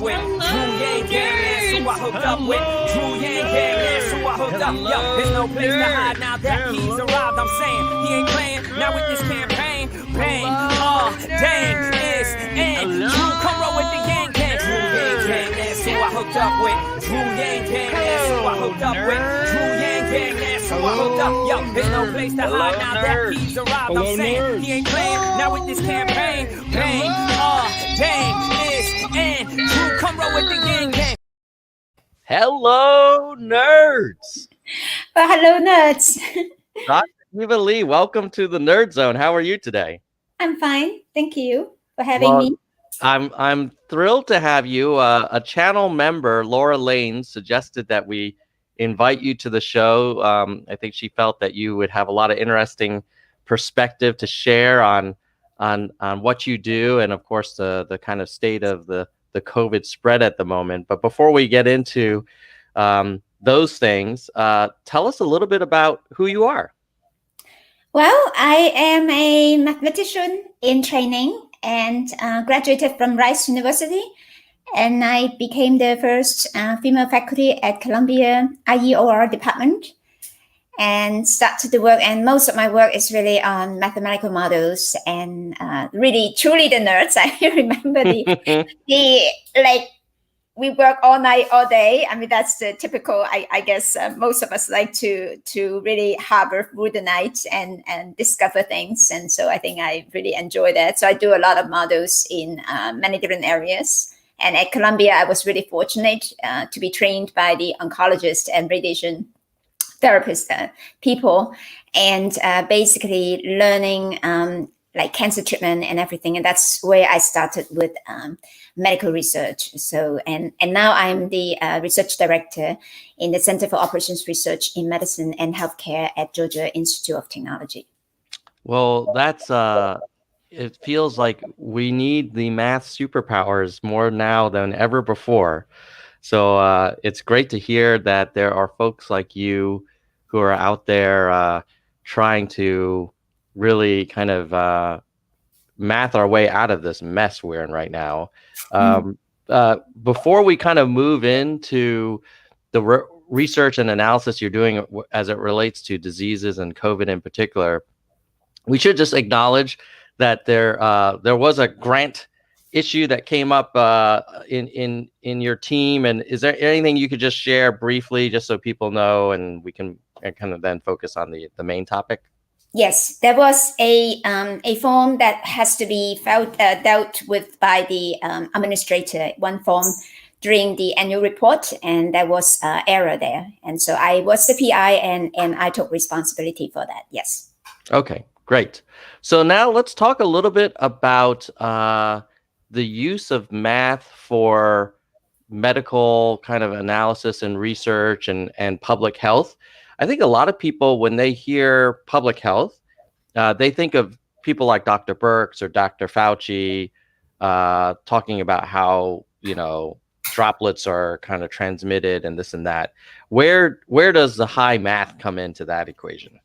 up with. Drew Yang Gang, that's who I hooked up with. Drew Yang Gang, that's who I hooked up. Yo, there's no place to hide now that he's arrived. I'm saying he ain't playing now with this campaign. Bang, dang, it's in. Drew, come roll with the Yang Gang. Drew Yang Gang, that's who I hooked up with. Drew Yang Gang, that's who I hooked up with. Drew Yang Gang, that's who I hooked up. Yo, there's no place to hide now that he's arrived. I'm saying he ain't playing now with this campaign. Bang, dang, it's in. Drew, come roll with the Yang Gang. Hello, nerds. Well, hello, nerds. Dr. Eva Lee, welcome to the Nerd Zone. How are you today? I'm fine. Thank you for having me. I'm thrilled to have you. A channel member, Laura Lane, suggested that we invite you to the show. I think she felt that you would have a lot of interesting perspective to share on what you do, and of course the kind of state of the COVID spread at the moment. But before we get into those things, tell us a little bit about who you are. Well, I am a mathematician in training and graduated from Rice University. And I became the first female faculty at Columbia IEOR department and started to work. And most of my work is really on mathematical models and really, truly the nerds. I remember we work all night, all day. I mean, that's the typical, I guess most of us like to really harbor through the night and discover things. And so I think I really enjoy that. So I do a lot of models in many different areas. And at Columbia, I was really fortunate to be trained by the oncologist and radiation therapist people, and basically learning like cancer treatment and everything. And that's where I started with medical research. So, and now I'm the research director in the Center for Operations Research in Medicine and Healthcare at Georgia Institute of Technology. Well, that's it feels like we need the math superpowers more now than ever before. So it's great to hear that there are folks like you who are out there trying to really kind of math our way out of this mess we're in right now. Before we kind of move into the research and analysis you're doing as it relates to diseases and COVID in particular, we should just acknowledge that there was a grant issue that came up in your team. And is there anything you could just share briefly, just so people know, and we can kind of then focus on the main topic? Yes, there was a form that has to be dealt with by the administrator, one form during the annual report, and there was error there. And so I was the PI and I took responsibility for that, yes. Okay, great. So now let's talk a little bit about the use of math for medical kind of analysis and research and public health. I think a lot of people, when they hear public health, they think of people like Dr. Birx or Dr. Fauci talking about how, droplets are kind of transmitted and this and that. Where does the high math come into that equation?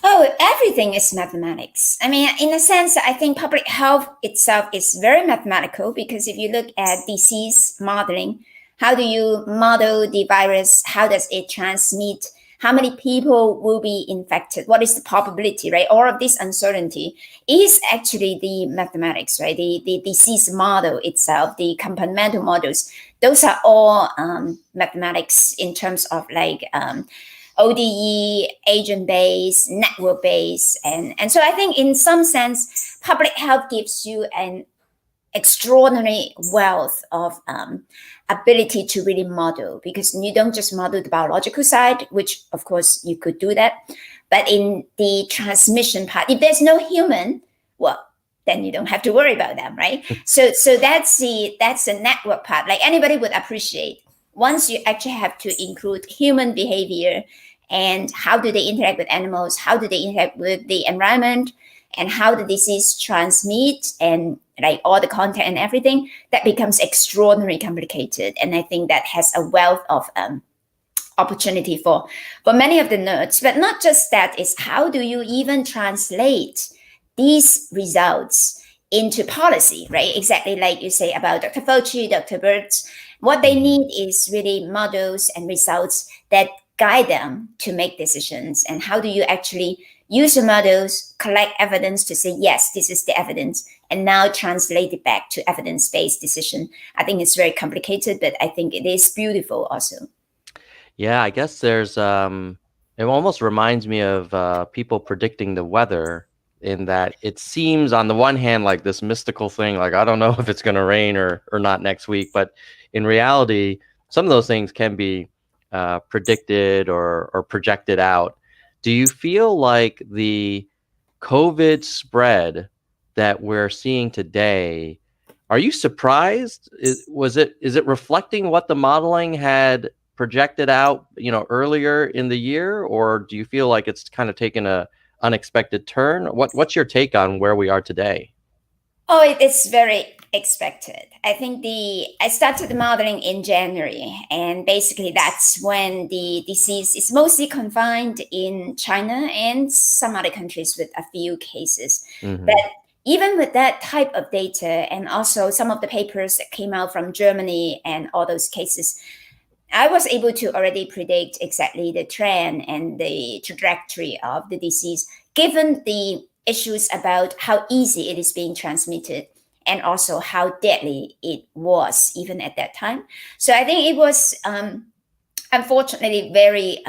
Oh, everything is mathematics. I mean, in a sense, I think public health itself is very mathematical, because if you look at disease modeling, how do you model the virus? How does it transmit? How many people will be infected? What is the probability, right? All of this uncertainty is actually the mathematics, right? The disease model itself, the componental models, those are all mathematics in terms of like ODE, agent-based, network-based. And so I think in some sense, public health gives you an extraordinary wealth of ability to really model, because you don't just model the biological side, which of course you could do that, but in the transmission part, if there's no human, well, then you don't have to worry about them, right? So that's the network part. Like anybody would appreciate, once you actually have to include human behavior and how do they interact with animals, how do they interact with the environment, and how the disease transmit, and like all the content and everything, that becomes extraordinarily complicated. And I think that has a wealth of opportunity for many of the nerds. But not just that, is how do you even translate these results into policy, right? Exactly like you say about Dr. Fauci, Dr. Birx. What they need is really models and results that guide them to make decisions. And how do you actually use the models, collect evidence to say, yes, this is the evidence, and now translate it back to evidence-based decision. I think it's very complicated, but I think it is beautiful also. Yeah, I guess there's it almost reminds me of people predicting the weather, in that it seems on the one hand like this mystical thing, like I don't know if it's going to rain or not next week, but in reality, some of those things can be predicted or projected out. Do you feel like the COVID spread that we're seeing today, are you surprised? Is it reflecting what the modeling had projected out, earlier in the year, or do you feel like it's kind of taken a unexpected turn? What's your take on where we are today? Oh, it's very expected. I think I started the modeling in January, and basically that's when the disease is mostly confined in China and some other countries with a few cases. But even with that type of data, and also some of the papers that came out from Germany and all those cases, I was able to already predict exactly the trend and the trajectory of the disease, given the issues about how easy it is being transmitted and also how deadly it was even at that time. So I think it was unfortunately very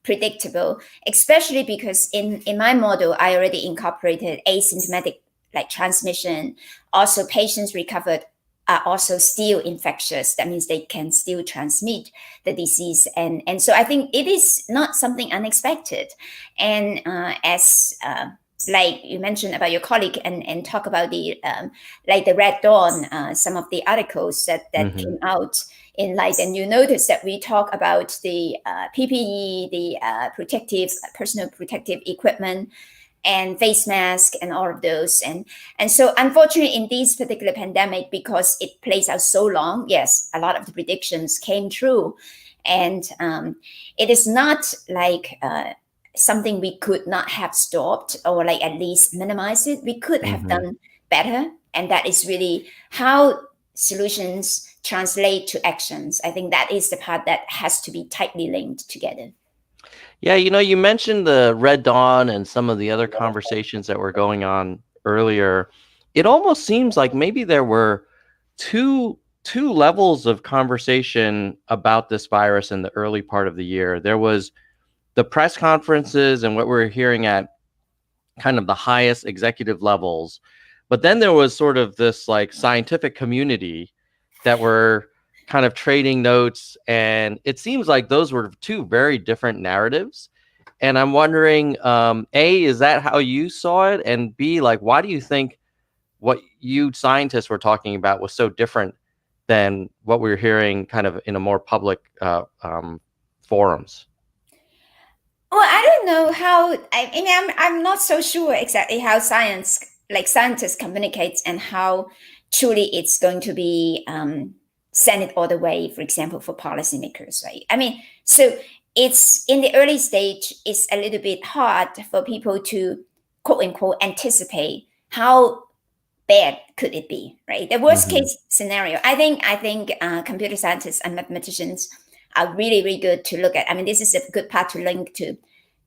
predictable, especially because in my model, I already incorporated asymptomatic like transmission. Also, patients recovered are also still infectious. That means they can still transmit the disease. And so I think it is not something unexpected. And as like you mentioned about your colleague and talk about the like the Red Dawn, some of the articles that came out in light, and you notice that we talk about the PPE, the personal protective equipment, and face mask and all of those. And so unfortunately in this particular pandemic, because it plays out so long, yes, a lot of the predictions came true. And it is not like something we could not have stopped or like at least minimize it. We could have done better. And that is really how solutions translate to actions. I think that is the part that has to be tightly linked together. Yeah, you mentioned the Red Dawn and some of the other conversations that were going on earlier. It almost seems like maybe there were two levels of conversation about this virus in the early part of the year. There was the press conferences and what we're hearing at kind of the highest executive levels, but then there was sort of this like scientific community that were kind of trading notes, and it seems like those were two very different narratives. And I'm wondering, A, is that how you saw it? And B, like, why do you think what you scientists were talking about was so different than what we were hearing kind of in a more public forums? Well, I don't know how. I mean, I'm not so sure exactly how scientists communicate and how truly it's going to be send it all the way, for example, for policymakers, right? I mean, so it's in the early stage, it's a little bit hard for people to quote unquote anticipate how bad could it be, right? The worst case scenario. I think computer scientists and mathematicians are really, really good to look at. I mean, this is a good part to link to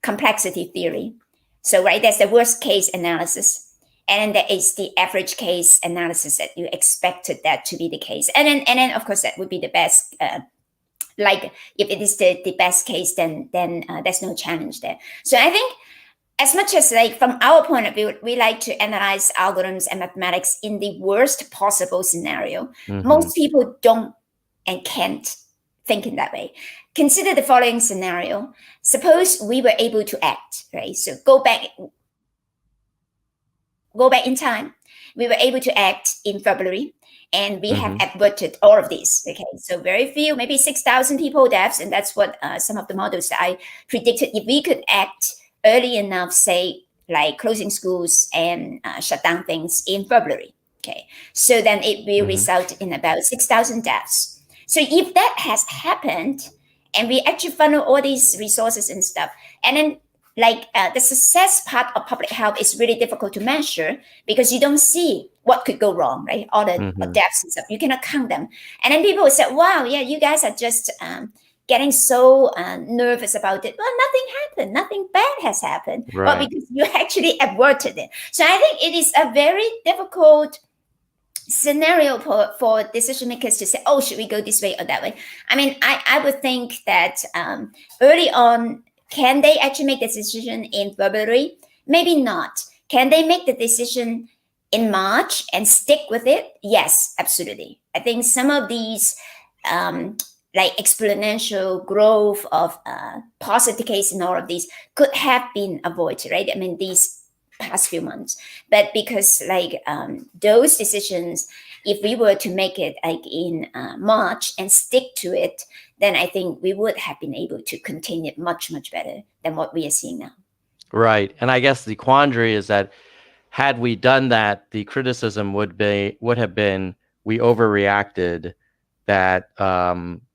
complexity theory. So, right, that's the worst case analysis. And then there is the average case analysis that you expected that to be the case. And then of course, that would be the best. Like if it is the best case, then there's no challenge there. So I think as much as like from our point of view, we like to analyze algorithms and mathematics in the worst possible scenario. Most people don't and can't think in that way. Consider the following scenario. Suppose we were able to act, right? So go back in time. We were able to act in February, and we have averted all of this. Okay, so very few, maybe 6,000 people deaths, and that's what some of the models that I predicted. If we could act early enough, say like closing schools and shut down things in February, okay, so then it will result in about 6,000 deaths. So if that has happened, and we actually funnel all these resources and stuff, and then the success part of public health is really difficult to measure because you don't see what could go wrong, right? All the deaths and stuff, you cannot count them. And then people will say, wow, yeah, you guys are just getting so nervous about it. Well, nothing happened. Nothing bad has happened. Right. Well, because you actually averted it. So I think it is a very difficult scenario for decision makers to say, oh, should we go this way or that way? I mean, I would think that early on, can they actually make the decision in February? Maybe not. Can they make the decision in March and stick with it? Yes, absolutely. I think some of these exponential growth of positive case and all of these could have been avoided, right? I mean, these past few months. But because those decisions, if we were to make it in March and stick to it, then I think we would have been able to contain it much, much better than what we are seeing now. Right. And I guess the quandary is that had we done that, the criticism would have been we overreacted, that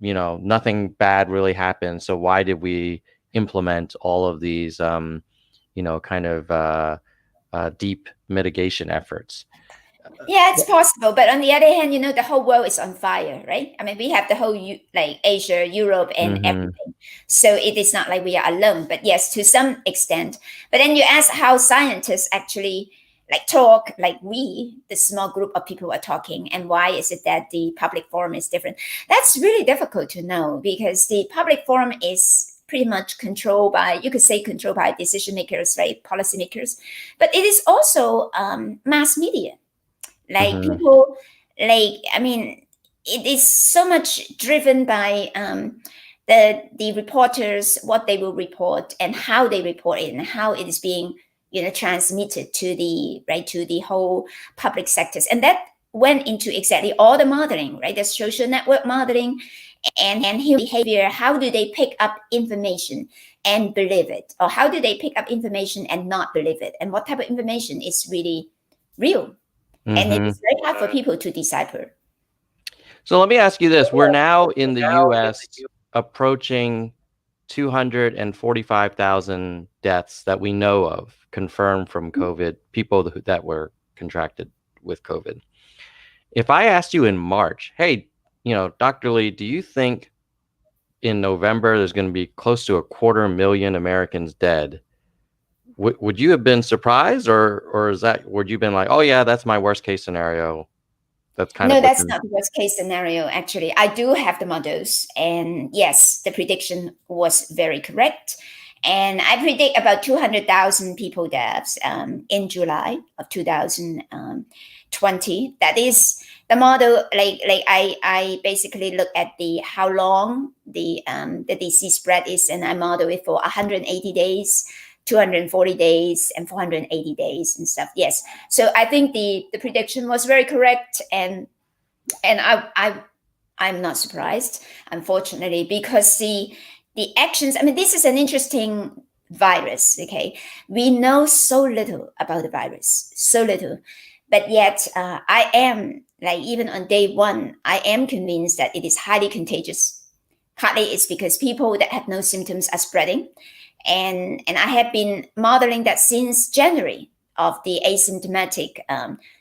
nothing bad really happened. So why did we implement all of these deep mitigation efforts? Yeah, it's possible. But on the other hand, the whole world is on fire, right? I mean, we have the whole Asia, Europe, and everything. So it is not like we are alone. But yes, to some extent. But then you ask how scientists actually talk like we, the small group of people are talking, and why is it that the public forum is different? That's really difficult to know because the public forum is pretty much controlled by decision makers, right? Policy makers. But it is also mass media. People, I mean, it is so much driven by the reporters, what they will report and how they report it and how it is being, transmitted to the whole public sectors. And that went into exactly all the modeling, right? The social network modeling and human behavior. How do they pick up information and believe it? Or how do they pick up information and not believe it? And what type of information is really real? And it is very hard for people to decipher. So let me ask you this. We're now in the U.S. approaching 245,000 deaths that we know of confirmed from COVID, people that were contracted with COVID. If I asked you in March, hey, Dr. Lee, do you think in November there's going to be close to 250,000 Americans dead? Would you have been surprised, or would you have been like, oh yeah, that's my worst case scenario? That's not the worst case scenario. Actually, I do have the models, and yes, the prediction was very correct. And I predict about 200,000 people deaths in July of 2020. That is the model. I basically look at how long the disease spread is, and I model it for 180 days. 240 days and 480 days and stuff. Yes. So I think the prediction was very correct. And I'm not surprised, unfortunately, because the actions, I mean, this is an interesting virus. Okay. We know so little about the virus, so little, but yet I am even on day one, I am convinced that it is highly contagious. Partly it's because people that have no symptoms are spreading. And I have been modeling that since January of the asymptomatic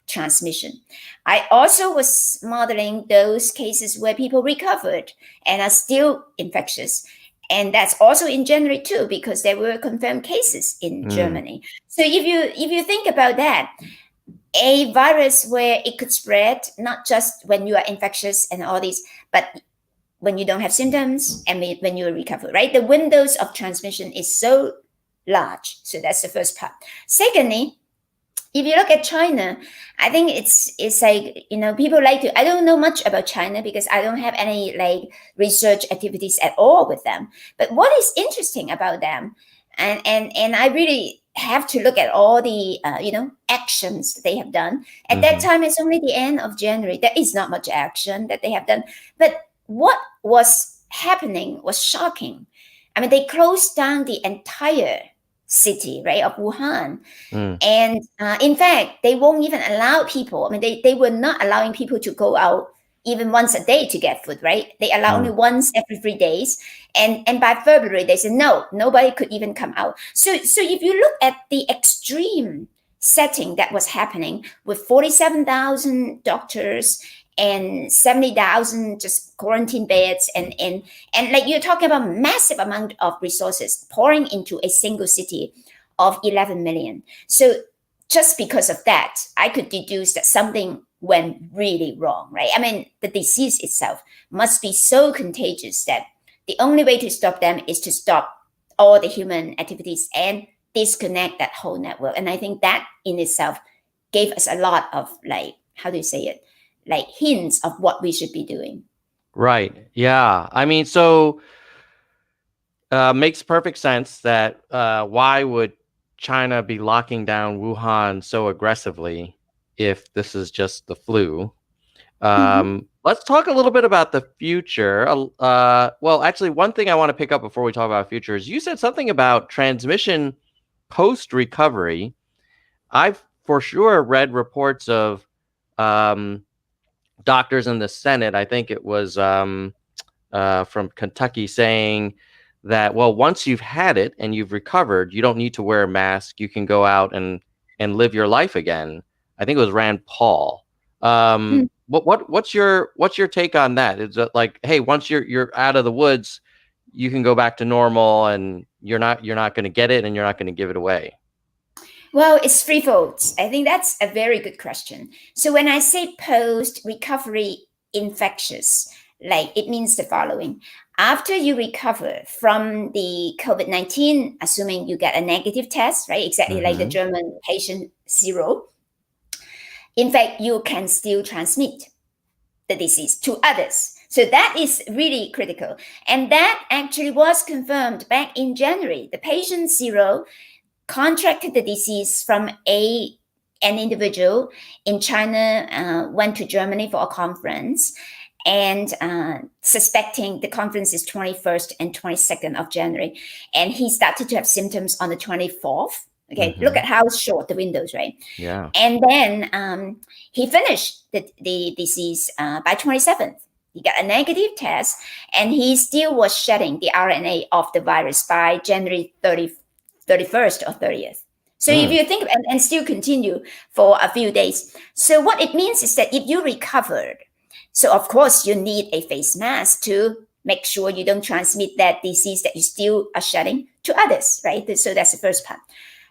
transmission. I also was modeling those cases where people recovered and are still infectious. And that's also in January too, because there were confirmed cases in Germany. So if you think about that, a virus where it could spread, not just when you are infectious and all these, but when you don't have symptoms and when you recover, right? The windows of transmission is so large. So that's the first part. Secondly, if you look at China, I think it's people like to, I don't know much about China because I don't have any research activities at all with them. But what is interesting about them, and I really have to look at all the actions that they have done. At that time, it's only the end of January. There is not much action that they have done. But what was happening was shocking. I mean, they closed down the entire city, right, of Wuhan. And in fact, they won't even allow people. I mean, they were not allowing people to go out even once a day to get food, right? They allow only Mm. once every 3 days. And by February, they said, no, nobody could even come out. So if you look at the extreme setting that was happening with 47,000 doctors and 70,000 just quarantine beds, and like you're talking about massive amount of resources pouring into a single city of 11 million. So just because of that, I could deduce that something went really wrong, right? I mean, the disease itself must be so contagious that the only way to stop them is to stop all the human activities and disconnect that whole network. And I think that in itself gave us a lot of, like, how do you say it? Like hints of what we should be doing. Right. Yeah. I mean, so makes perfect sense that why would China be locking down Wuhan so aggressively if this is just the flu? Mhm. Let's talk a little bit about the future. Well, actually, one thing I want to pick up before we talk about future is you said something about transmission post recovery. I've for sure read reports of um, doctors in the Senate. I think it was from Kentucky saying that, well, once you've had it and you've recovered, you don't need to wear a mask. You can go out and live your life again. I think it was Rand Paul. What's your take on that? Is it like, hey, once you're out of the woods, you can go back to normal, and you're not going to get it, and you're not going to give it away? Well, it's threefold. I think that's a very good question. So when I say post recovery infectious, like it means the following. After you recover from the COVID-19, assuming you get a negative test, right? Exactly like the Mm-hmm. German patient zero. In fact, you can still transmit the disease to others. So that is really critical. And that actually was confirmed back in January. The patient zero contracted the disease from an individual in China, went to Germany for a conference, and suspecting the conference is 21st and 22nd of January. And he started to have symptoms on the 24th. Okay, look Mm-hmm. at how short the windows, right? Yeah. And then he finished the disease by 27th. He got a negative test, and he still was shedding the RNA of the virus by January 31st or 30th. So if Mm. you think, and still continue for a few days. So what it means is that if you recovered, so of course you need a face mask to make sure you don't transmit that disease that you still are shedding to others, right? So that's the first part.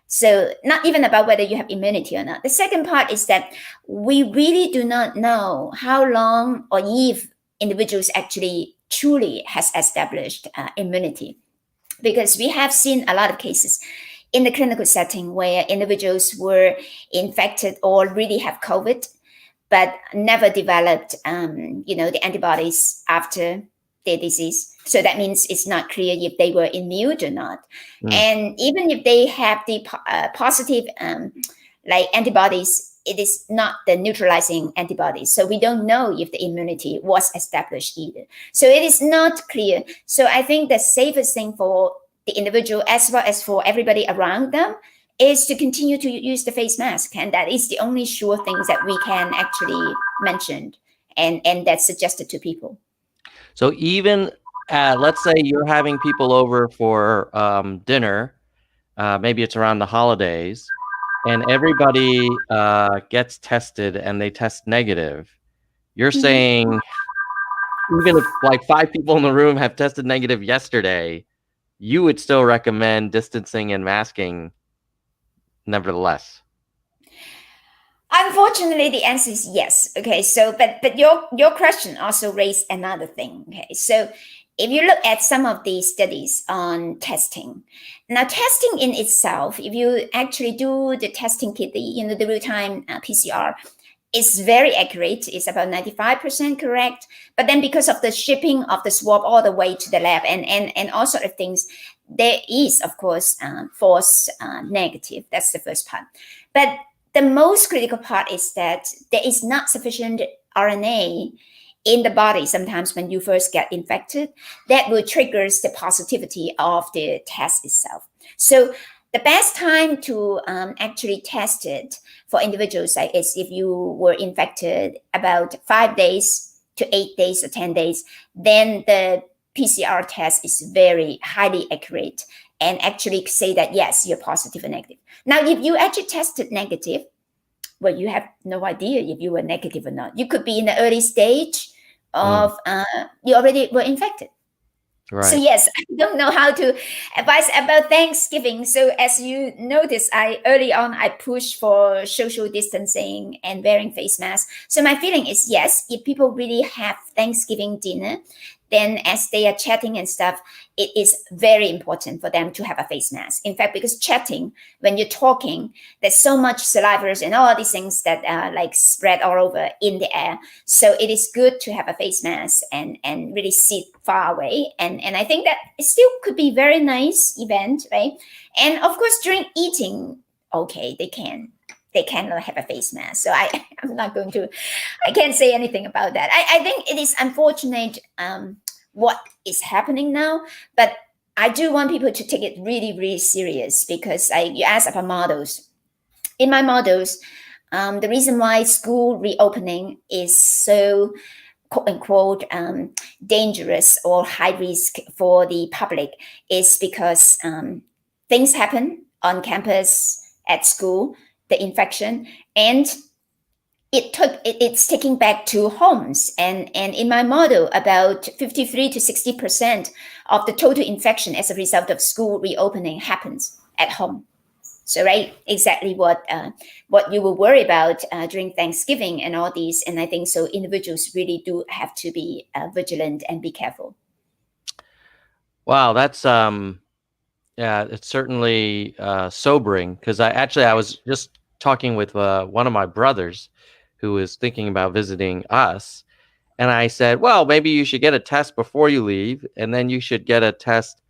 So not even about whether you have immunity or not. The second part is that we really do not know how long or if individuals actually truly has established immunity, because we have seen a lot of cases in the clinical setting where individuals were infected or really have COVID, but never developed, the antibodies after their disease. So that means it's not clear if they were immune or not. Mm. And even if they have the positive, like antibodies, it is not the neutralizing antibodies. So we don't know if the immunity was established either. So it is not clear. So I think the safest thing for the individual as well as for everybody around them is to continue to use the face mask. And that is the only sure things that we can actually mention and that's suggested to people. So even let's say you're having people over for dinner, maybe it's around the holidays, and everybody gets tested and they test negative. You're Mhm. saying even if like 5 people in the room have tested negative yesterday, you would still recommend distancing and masking nevertheless. Unfortunately, the answer is yes. Okay, so but your question also raised another thing. Okay, so if you look at some of the studies on testing, now testing in itself, if you actually do the testing kit, the real time PCR, is very accurate. It's about 95% correct. But then because of the shipping of the swab all the way to the lab and all sort of things, there is, of course, false negative. That's the first part. But the most critical part is that there is not sufficient RNA in the body sometimes when you first get infected that will trigger the positivity of the test itself. So the best time to actually test it for individuals is if you were infected about 5 days to 8 days or 10 days, then the PCR test is very highly accurate and actually say that, yes, you're positive or negative. Now, if you actually tested negative, well, you have no idea if you were negative or not. You could be in the early stage of you already were infected. Right. So yes, I don't know how to advise about Thanksgiving. So as you notice, early on I pushed for social distancing and wearing face masks. So my feeling is, yes, if people really have Thanksgiving dinner, then as they are chatting and stuff, it is very important for them to have a face mask. In fact, because chatting, when you're talking, there's so much saliva and all these things that like spread all over in the air. So it is good to have a face mask and really sit far away. And I think that it still could be very nice event, right? And of course, during eating, okay, they cannot have a face mask. So I'm not going to, I can't say anything about that. I think it is unfortunate what is happening now, but I do want people to take it really, really serious because you asked about models. In my models, the reason why school reopening is so quote unquote dangerous or high risk for the public is because things happen on campus, at school, the infection, and it's taking back to homes. And in my model, about 53 to 60% of the total infection as a result of school reopening happens at home. So right, exactly what you will worry about during Thanksgiving and all these. And I think so individuals really do have to be vigilant and be careful. Wow, that's yeah, it's certainly sobering because I was just talking with one of my brothers who was thinking about visiting us, and I said, well, maybe you should get a test before you leave, and then you should get a test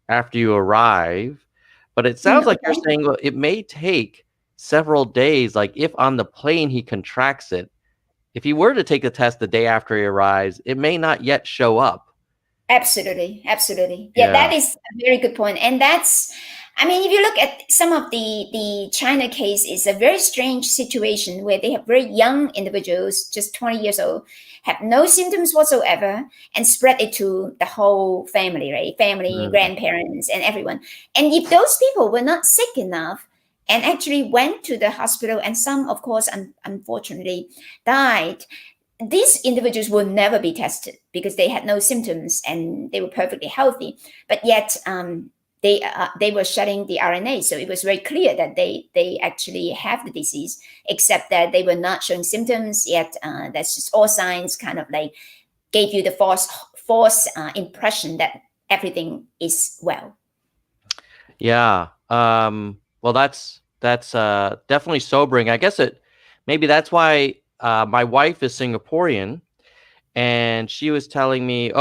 after you arrive. But it sounds like you're saying, well, it may take several days. Like if on the plane he contracts it, if he were to take the test the day after he arrives, it may not yet show up. Absolutely. Yeah, that is a very good point. And that's, I mean, if you look at some of the China case, is a very strange situation where they have very young individuals, just 20 years old, have no symptoms whatsoever and spread it to the whole family, right? Family, grandparents, and everyone. And if those people were not sick enough and actually went to the hospital, and some, of course, unfortunately died, these individuals will never be tested because they had no symptoms and they were perfectly healthy. But yet they were shedding the RNA. So it was very clear that they actually have the disease, except that they were not showing symptoms yet. That's just all signs kind of like gave you the false impression that everything is well. Yeah. Well, that's definitely sobering. I guess maybe that's why my wife is Singaporean, and she was telling me,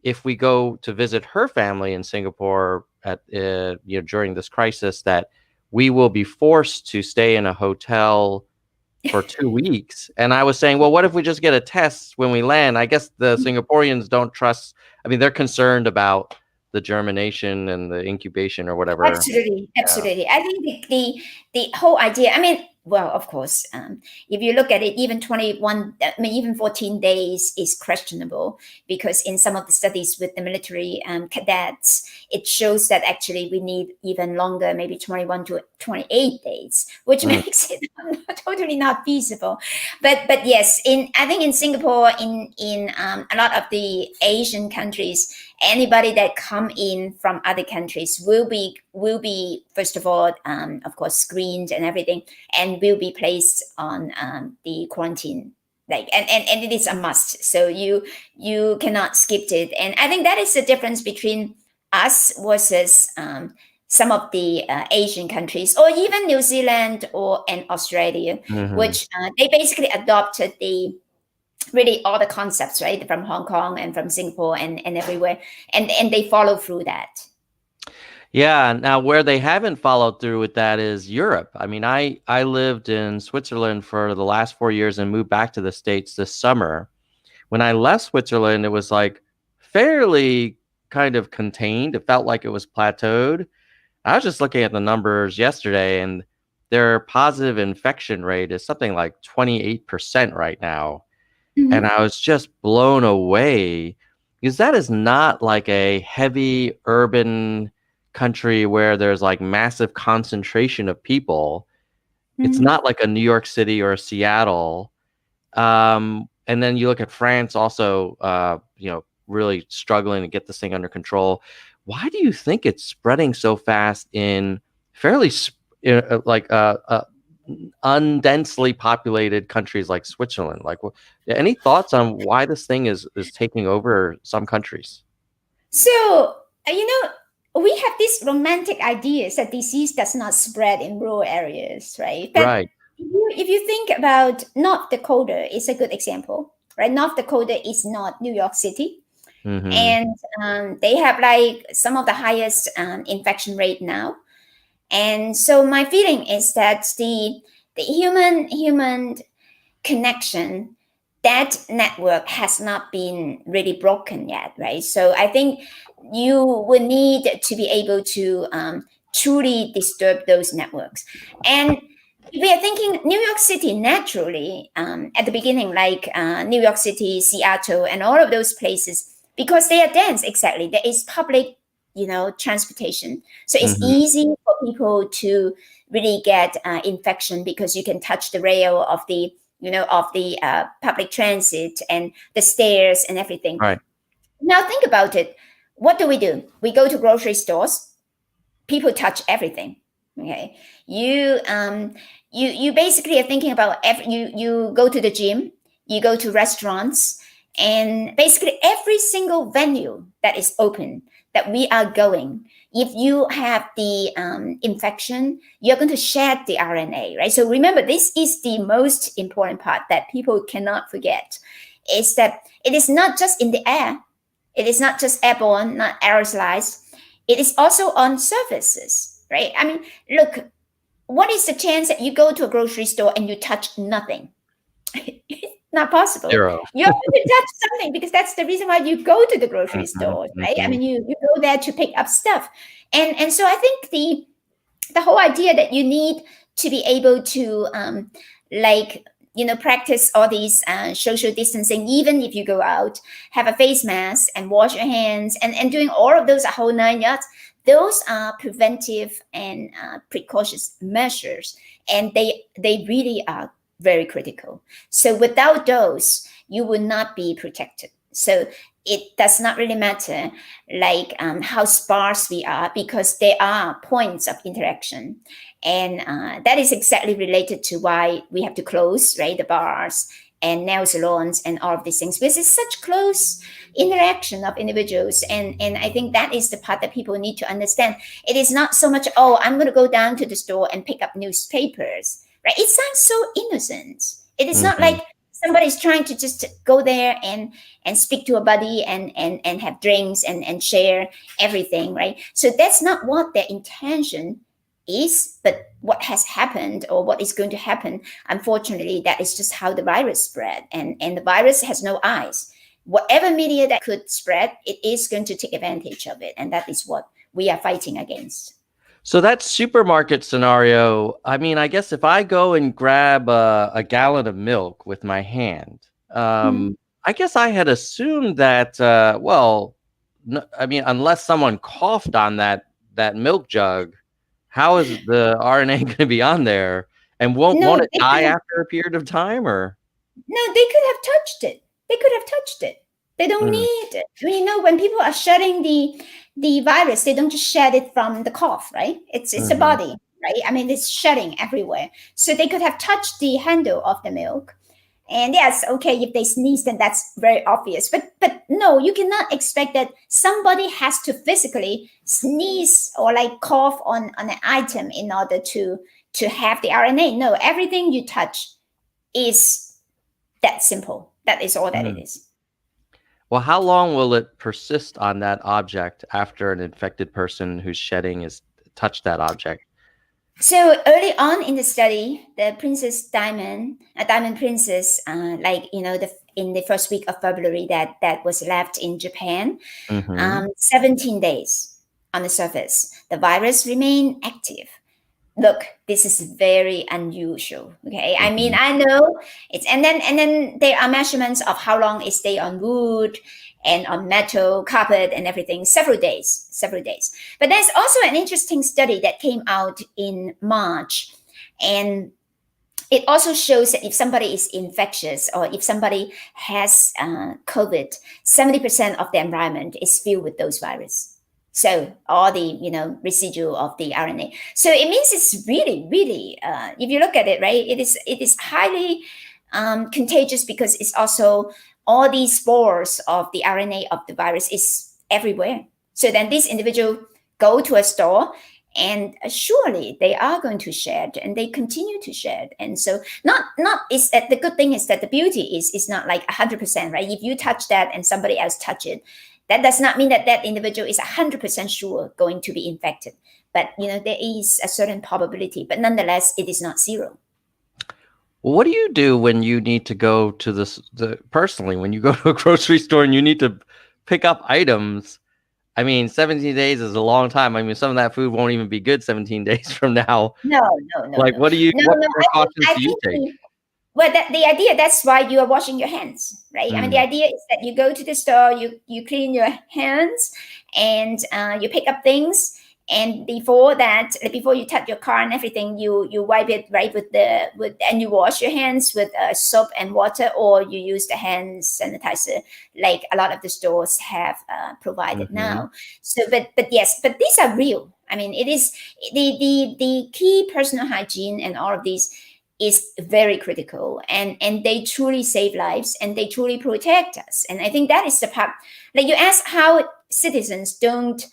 if we go to visit her family in Singapore at during this crisis, that we will be forced to stay in a hotel for 2 weeks. And I was saying, well, what if we just get a test when we land? I guess the Singaporeans don't trust. I mean, they're concerned about the germination and the incubation or whatever. Absolutely. I think the whole idea, I mean, well, of course, if you look at it, even 14 days is questionable, because in some of the studies with the military cadets, it shows that actually we need even longer, maybe 21 to 28 days, which makes it totally not feasible. But yes, I think in Singapore, in a lot of the Asian countries, anybody that come in from other countries will be first of all, of course, screened and everything, and will be placed on the quarantine. And it is a must. So you cannot skip it. And I think that is the difference between us versus some of the Asian countries, or even New Zealand and Australia, which they basically adopted really all the concepts, right, from Hong Kong and from Singapore and everywhere, and they follow through that. Yeah. Now, where they haven't followed through with that is Europe. I mean, I lived in Switzerland for the last 4 years and moved back to the States this summer. When I left Switzerland, it was like fairly kind of contained. It felt like it was plateaued. I was just looking at the numbers yesterday, and their positive infection rate is something like 28% right now. And I was just blown away because that is not like a heavy urban country where there's like massive concentration of people. It's not like a New York City or a Seattle. And then you look at France also, really struggling to get this thing under control. Why do you think it's spreading so fast in fairly undensely populated countries like Switzerland? Like, any thoughts on why this thing is taking over some countries? So, we have these romantic ideas that disease does not spread in rural areas, right? But Right. if you think about North Dakota, is a good example, right? North Dakota is not New York City. And they have like some of the highest infection rate now. And so my feeling is that the human connection, that network has not been really broken yet, right? So I think you will need to be able to truly disturb those networks. And we are thinking New York City naturally at the beginning, like New York City, Seattle, and all of those places, because they are dense. Exactly, there is public, transportation, so it's easy for people to really get infection because you can touch the rail of the public transit and the stairs and everything. Right. Now think about it. What do? We go to grocery stores. People touch everything. Okay, you basically are thinking about you go to the gym, you go to restaurants, and basically every single venue that is open that we are going, if you have the infection, you're going to shed the RNA, right? So remember, this is the most important part that people cannot forget, is that it is not just in the air. It is not just airborne, not aerosolized. It is also on surfaces, right? I mean, look, what is the chance that you go to a grocery store and you touch nothing? It's not possible. Zero. You have to touch something, because that's the reason why you go to the grocery store, right? I mean, you go there to pick up stuff. And so I think the whole idea that you need to be able to practice all these social distancing, even if you go out, have a face mask and wash your hands and doing all of those, a whole 9 yards, those are preventive and precautions measures, and they really are very critical. So without those, you will not be protected. So it does not really matter how sparse we are, because there are points of interaction. And that is exactly related to why we have to close, right, the bars and nail salons and all of these things, because it's such close interaction of individuals. And I think that is the part that people need to understand. It is not so much, oh, I'm going to go down to the store and pick up newspapers, right? It sounds so innocent. It is not like somebody's trying to just go there and speak to a buddy and have drinks and share everything, right? So that's not what their intention is, but what has happened or what is going to happen, unfortunately, that is just how the virus spread. And the virus has no eyes. Whatever media that could spread, it is going to take advantage of it. And that is what we are fighting against. So that supermarket scenario, I mean, I guess if I go and grab a gallon of milk with my hand, I guess I had assumed that, unless someone coughed on that milk jug, how is the RNA going to be on there? And won't it die after a period of time? Or no, they could have touched it. They don't need it. When people are shedding the virus, they don't just shed it from the cough, right? It's the body, right? I mean, it's shedding everywhere. So they could have touched the handle of the milk. And yes, okay, if they sneeze, then that's very obvious. But no, you cannot expect that somebody has to physically sneeze or cough on an item in order to have the RNA. No, everything you touch is that simple. That is all that it is. Well, how long will it persist on that object after an infected person who's shedding has touched that object? So early on in the study, the Princess Diamond Princess, in the first week of February, that was left in Japan, 17 days on the surface, the virus remained active. look, this is very unusual. Okay, I mean, I know it's, and then there are measurements of how long it stay on wood and on metal, carpet, and everything, several days. But there's also an interesting study that came out in March, and it also shows that if somebody is infectious or if somebody has COVID, 70% of the environment is filled with those viruses. So all the residue of the RNA. So it means it's really, really, if you look at it, right, it is highly contagious, because it's also all these spores of the RNA of the virus is everywhere. So then this individual go to a store, and surely they are going to share it, and they continue to share it. And so not is that the good thing is that the beauty is not like 100%, right? If you touch that and somebody else touch it, that does not mean that that individual is 100% sure going to be infected. But there is a certain probability, but nonetheless, it is not zero. What do you do when you need to go to personally, when you go to a grocery store and you need to pick up items? I mean, 17 days is a long time. I mean, some of that food won't even be good 17 days from now. No. Like, what precautions do you take? Well, the idea, that's why you are washing your hands, right? I mean, the idea is that you go to the store, you clean your hands, and you pick up things. And before you touch your car and everything, you wipe it right and you wash your hands with soap and water, or you use the hand sanitizer, like a lot of the stores have provided now. So, but these are real. I mean, it is the key personal hygiene and all of these is very critical, and they truly save lives, and they truly protect us. And I think that is the part. Like, you ask how citizens don't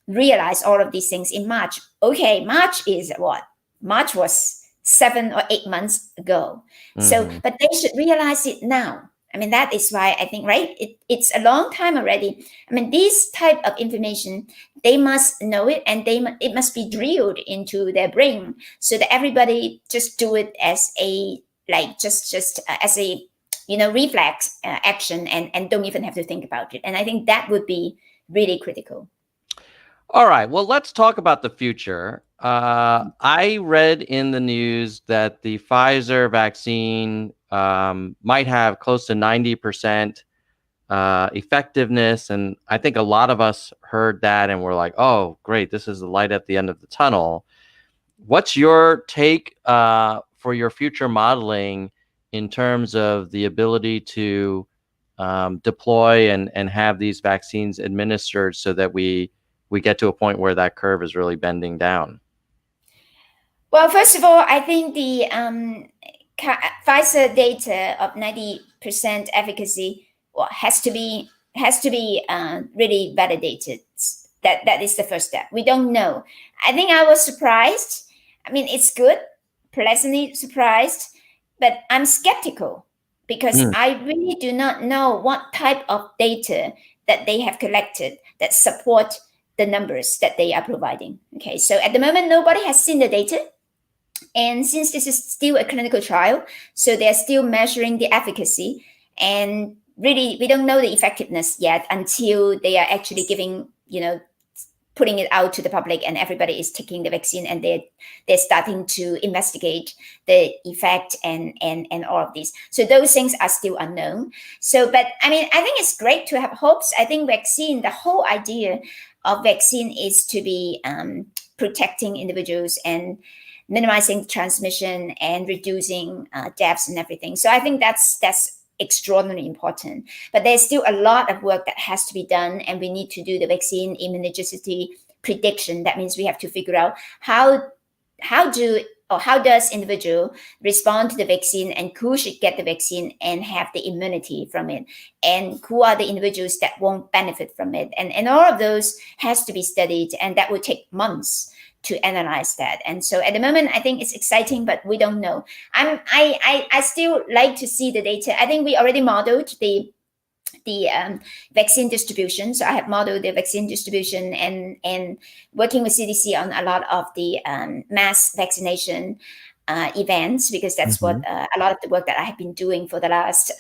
realize all of these things in March. Okay, March is what? March was 7 or 8 months ago. So, but they should realize it now. I mean, that is why I think, right? It's a long time already. I mean, this type of information, they must know it, and it must be drilled into their brain, so that everybody just do it as a as a reflex action, and don't even have to think about it. And I think that would be really critical. All right. Well, let's talk about the future. I read in the news that the Pfizer vaccine might have close to 90% effectiveness. And I think a lot of us heard that and were like, oh, great, this is the light at the end of the tunnel. What's your take for your future modeling in terms of the ability to deploy and have these vaccines administered so that we get to a point where that curve is really bending down? Well, first of all, I think the Pfizer data of 90% efficacy has to be really validated. That is the first step. We don't know. I think I was surprised. I mean, it's good, pleasantly surprised, but I'm skeptical, because I really do not know what type of data that they have collected that support the numbers that they are providing. Okay, so at the moment, nobody has seen the data. And since this is still a clinical trial, so they're still measuring the efficacy. And really, we don't know the effectiveness yet until they are actually giving, putting it out to the public, and everybody is taking the vaccine, and they're starting to investigate the effect and all of these. So those things are still unknown. So, but I mean, I think it's great to have hopes. I think vaccine, the whole idea of vaccine is to be protecting individuals and minimizing transmission and reducing deaths and everything. So I think that's extraordinarily important. But there's still a lot of work that has to be done, and we need to do the vaccine immunogenicity prediction. That means we have to figure out how does individual respond to the vaccine, and who should get the vaccine and have the immunity from it, and who are the individuals that won't benefit from it, and all of those has to be studied, and that will take months to analyze that. And so at the moment, I think it's exciting, but we don't know. I still like to see the data. I think we already modeled the vaccine distribution. So I have modeled the vaccine distribution and working with CDC on a lot of the mass vaccination events, because that's what a lot of the work that I have been doing for the last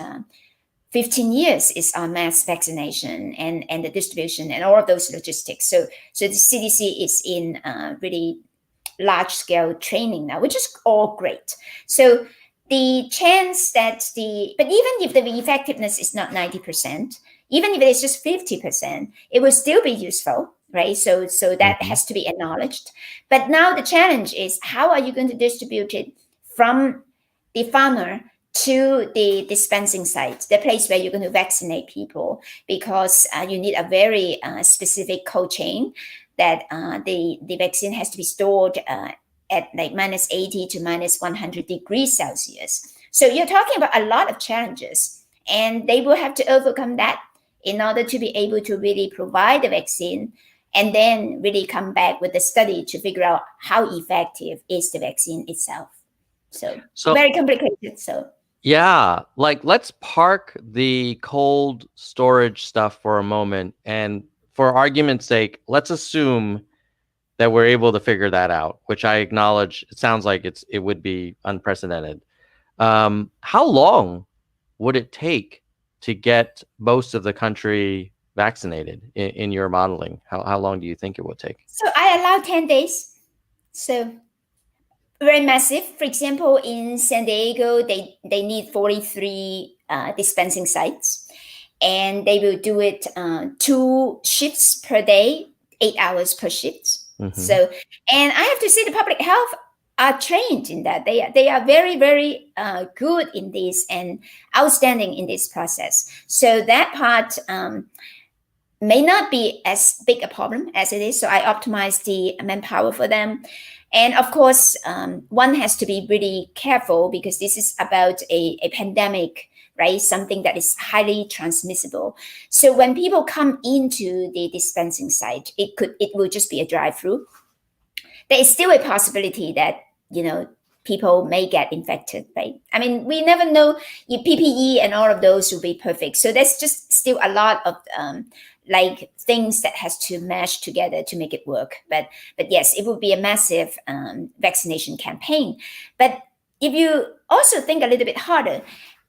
15 years is on mass vaccination and the distribution and all of those logistics. So the CDC is in really large-scale training now, which is all great. So the chance that but even if the effectiveness is not 90%, even if it is just 50%, it will still be useful, right? So that has to be acknowledged. But now the challenge is, how are you going to distribute it from the farmer to the dispensing site, the place where you're going to vaccinate people, because you need a very specific cold chain that the vaccine has to be stored at like minus 80 to minus 100 degrees Celsius. So you're talking about a lot of challenges, and they will have to overcome that in order to be able to really provide the vaccine, and then really come back with a study to figure out how effective is the vaccine itself. So very complicated. So yeah, like let's park the cold storage stuff for a moment, and for argument's sake, let's assume that we're able to figure that out, which I acknowledge it sounds like it would be unprecedented. How long would it take to get most of the country vaccinated in your modeling? How long do you think it would take? So I allow 10 days. So very massive. For example, in San Diego, they need 43 dispensing sites, and they will do it 2 shifts per day, 8 hours per shift. So, and I have to say the public health are trained in that. They are very, very good in this and outstanding in this process. So that part may not be as big a problem as it is. So I optimize the manpower for them. And of course, one has to be really careful, because this is about a pandemic, right? Something that is highly transmissible. So when people come into the dispensing site, it will just be a drive-through. There is still a possibility that, people may get infected, right? I mean, we never know if PPE and all of those will be perfect. So there's just still a lot of things that has to mesh together to make it work. But yes, it will be a massive vaccination campaign. But if you also think a little bit harder,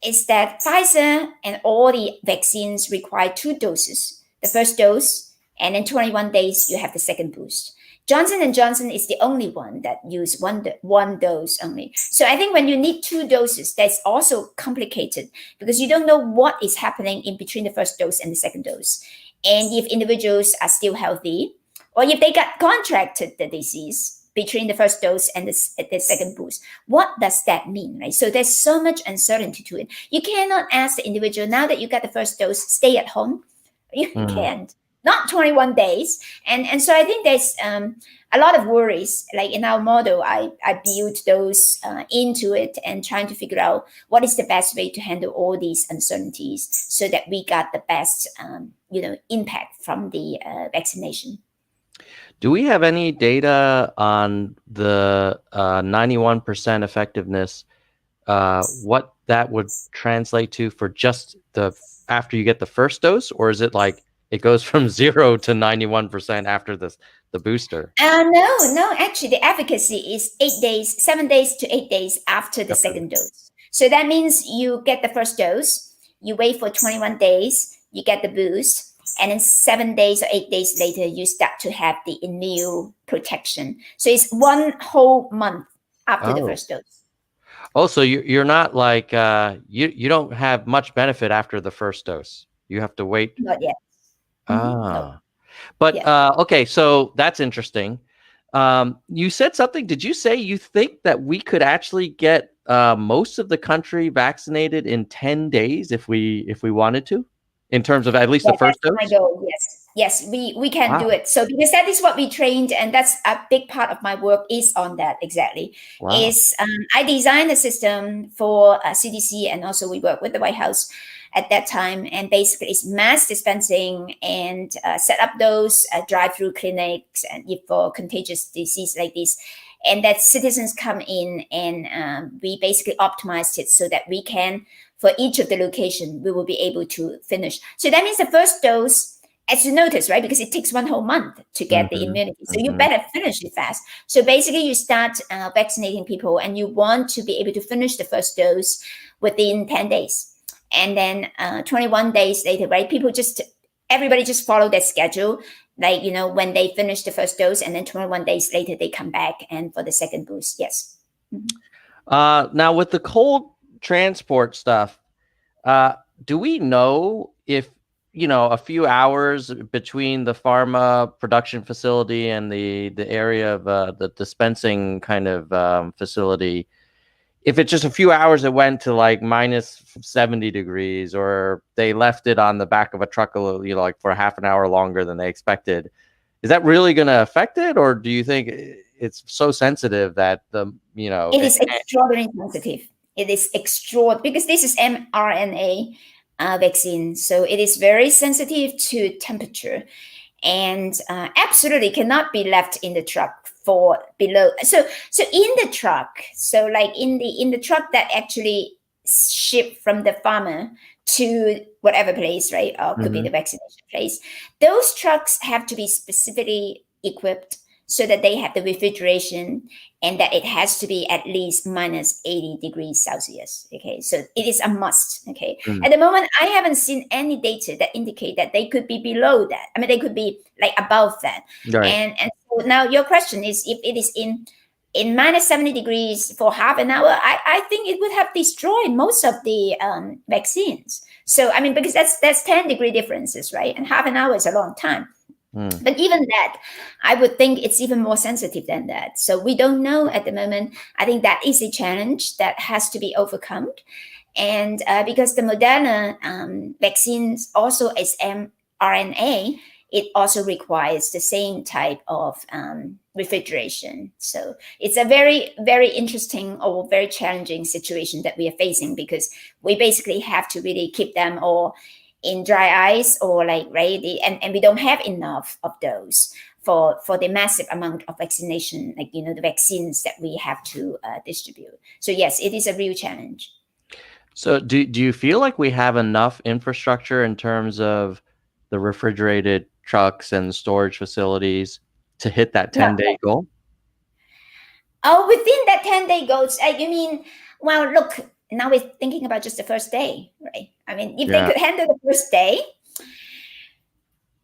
is that Pfizer and all the vaccines require 2 doses, the first dose, and in 21 days, you have the second boost. Johnson & Johnson is the only one that use one dose only. So I think when you need 2 doses, that's also complicated, because you don't know what is happening in between the first dose and the second dose. And if individuals are still healthy, or if they got contracted the disease between the first dose and the second boost, what does that mean, right? So there's so much uncertainty to it. You cannot ask the individual, now that you got the first dose, stay at home. You can't. Not 21 days. And so I think there's a lot of worries. Like in our model, I built those into it and trying to figure out what is the best way to handle all these uncertainties so that we got the best, impact from the vaccination. Do we have any data on the 91% effectiveness, what that would translate to for just after you get the first dose, or is it like it goes from 0 to 91% after the booster? No, actually the efficacy is 7 days to 8 days after the second dose. So that means you get the first dose, you wait for 21 days, you get the boost, and then 7 days or 8 days later, you start to have the immune protection. So it's 1 whole month after the first dose. Oh, so you're not like, you don't have much benefit after the first dose. You have to wait. Not yet. No. But, okay, so that's interesting. You said something, did you say you think that we could actually get most of the country vaccinated in 10 days if we wanted to? In terms of at least the first dose? My goal, yes, we can do it. So because that is what we trained, and that's a big part of my work is on that exactly. Wow. Is I designed a system for CDC, and also we work with the White House at that time, and basically it's mass dispensing and set up those drive-through clinics and for contagious disease like this. And that citizens come in, and we basically optimized it so that we can, for each of the location, we will be able to finish. So that means the first dose, as you notice, right, because it takes 1 whole month to get the immunity. So you better finish it fast. So basically you start vaccinating people, and you want to be able to finish the first dose within 10 days. And then 21 days later, right, everybody just follow their schedule. like, when they finish the first dose and then 21 days later, they come back and for the second boost. Yes. Now with the cold transport stuff, do we know if, a few hours between the pharma production facility and the area of the dispensing kind of facility, if it's just a few hours it went to like minus 70 degrees, or they left it on the back of a truck a little, like for half an hour longer than they expected, is that really going to affect it? Or do you think it's so sensitive that it is extraordinarily sensitive. It is extraordinary because this is mRNA vaccine. So it is very sensitive to temperature and absolutely cannot be left in the truck for below. So in the truck, so like in the truck that actually shipped from the farmer to whatever place, right? Or could be the vaccination place. Those trucks have to be specifically equipped so that they have the refrigeration and that it has to be at least minus 80 degrees Celsius. Okay, so it is a must. Okay, at the moment, I haven't seen any data that indicate that they could be below that. I mean, they could be like above that. Right. And so now your question is if it is in minus 70 degrees for half an hour, I think it would have destroyed most of the vaccines. So, I mean, because that's 10-degree differences, right? And half an hour is a long time. But even that, I would think it's even more sensitive than that. So we don't know at the moment. I think that is a challenge that has to be overcome. And because the Moderna vaccines also is mRNA, it also requires the same type of refrigeration. So it's a very, very interesting or very challenging situation that we are facing because we basically have to really keep them all in dry ice or like ready, and we don't have enough of those for the massive amount of vaccination, like the vaccines that we have to distribute. So yes, it is a real challenge. So do you feel like we have enough infrastructure in terms of the refrigerated trucks and storage facilities to hit that 10-day goal? Oh, within that 10-day goals, you mean? Well, look. Now we're thinking about just the first day, right? I mean, if they could handle the first day,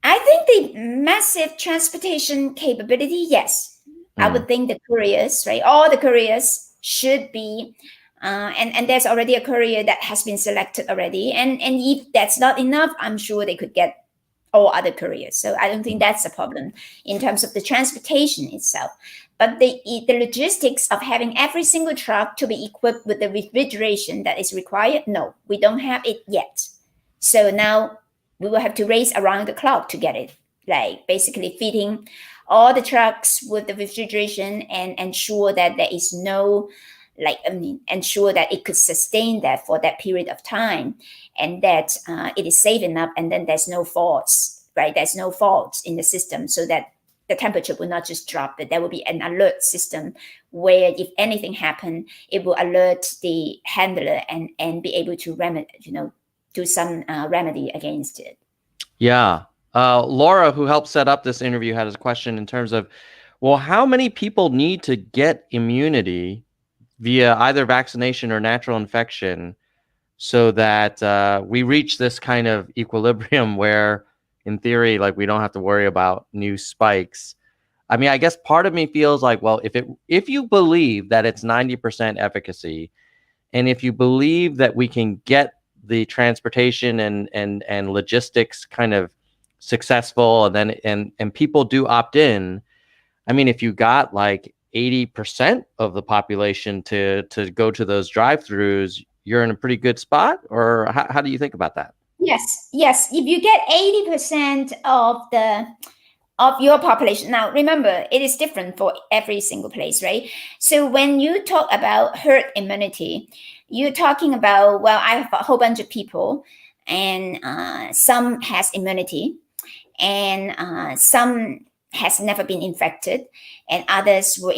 I think the massive transportation capability, yes. I would think the couriers, right? All the couriers should be, and there's already a courier that has been selected already. And if that's not enough, I'm sure they could get all other couriers. So I don't think that's a problem in terms of the transportation itself. But the logistics of having every single truck to be equipped with the refrigeration that is required, no, we don't have it yet. So now we will have to race around the clock to get it, like basically feeding all the trucks with the refrigeration and ensure that there is no, ensure that it could sustain that for that period of time and that it is safe enough and then there's no faults, right? There's no faults in the system so that the temperature will not just drop, but there will be an alert system where if anything happened, it will alert the handler and be able to do some remedy against it. Yeah. Laura, who helped set up this interview, had a question in terms of, well, how many people need to get immunity via either vaccination or natural infection so that we reach this kind of equilibrium where, in theory, like we don't have to worry about new spikes? I mean, I guess part of me feels like, well, if you believe that it's 90% efficacy, and if you believe that we can get the transportation and logistics kind of successful, and then and people do opt in, I mean, if you got like 80% of the population to go to those drive-throughs, you're in a pretty good spot. Or how do you think about that? Yes. If you get 80% of your population, now remember, it is different for every single place, right? So when you talk about herd immunity, you're talking about, well, I have a whole bunch of people, and some has immunity, and some has never been infected, and others were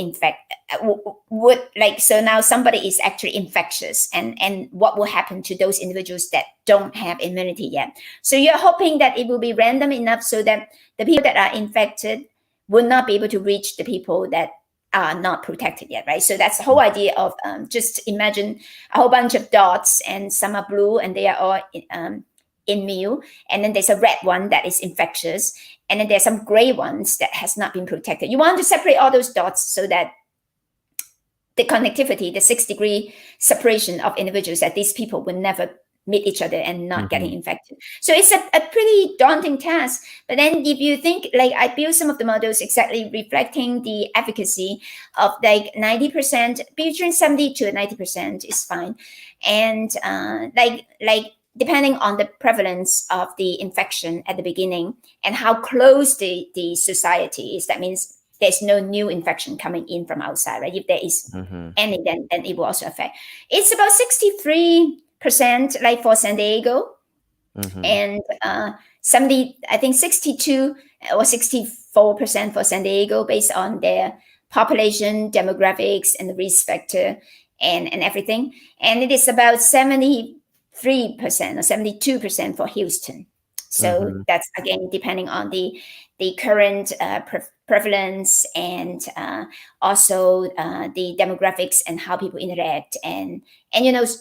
so now somebody is actually infectious, and what will happen to those individuals that don't have immunity yet? So you're hoping that it will be random enough so that the people that are infected will not be able to reach the people that are not protected yet, right? So that's the whole idea of just imagine a whole bunch of dots, and some are blue and they are all in meal, and then there's a red one that is infectious, and then there's some gray ones that has not been protected. You want to separate all those dots so that the connectivity, the 6-degree separation of individuals, that these people will never meet each other and not getting infected. So it's a pretty daunting task. But then if you think, like, I built some of the models exactly reflecting the efficacy of like 90%, between 70 to 90% is fine. And like depending on the prevalence of the infection at the beginning and how close the society is, that means there's no new infection coming in from outside, right? If there is any, then it will also affect. It's about 63%, like for San Diego, and 62 or 64% for San Diego, based on their population, demographics, and the risk factor, and everything. And it is about 73% or 72% for Houston. So that's, again, depending on the current prevalence and also the demographics and how people interact, and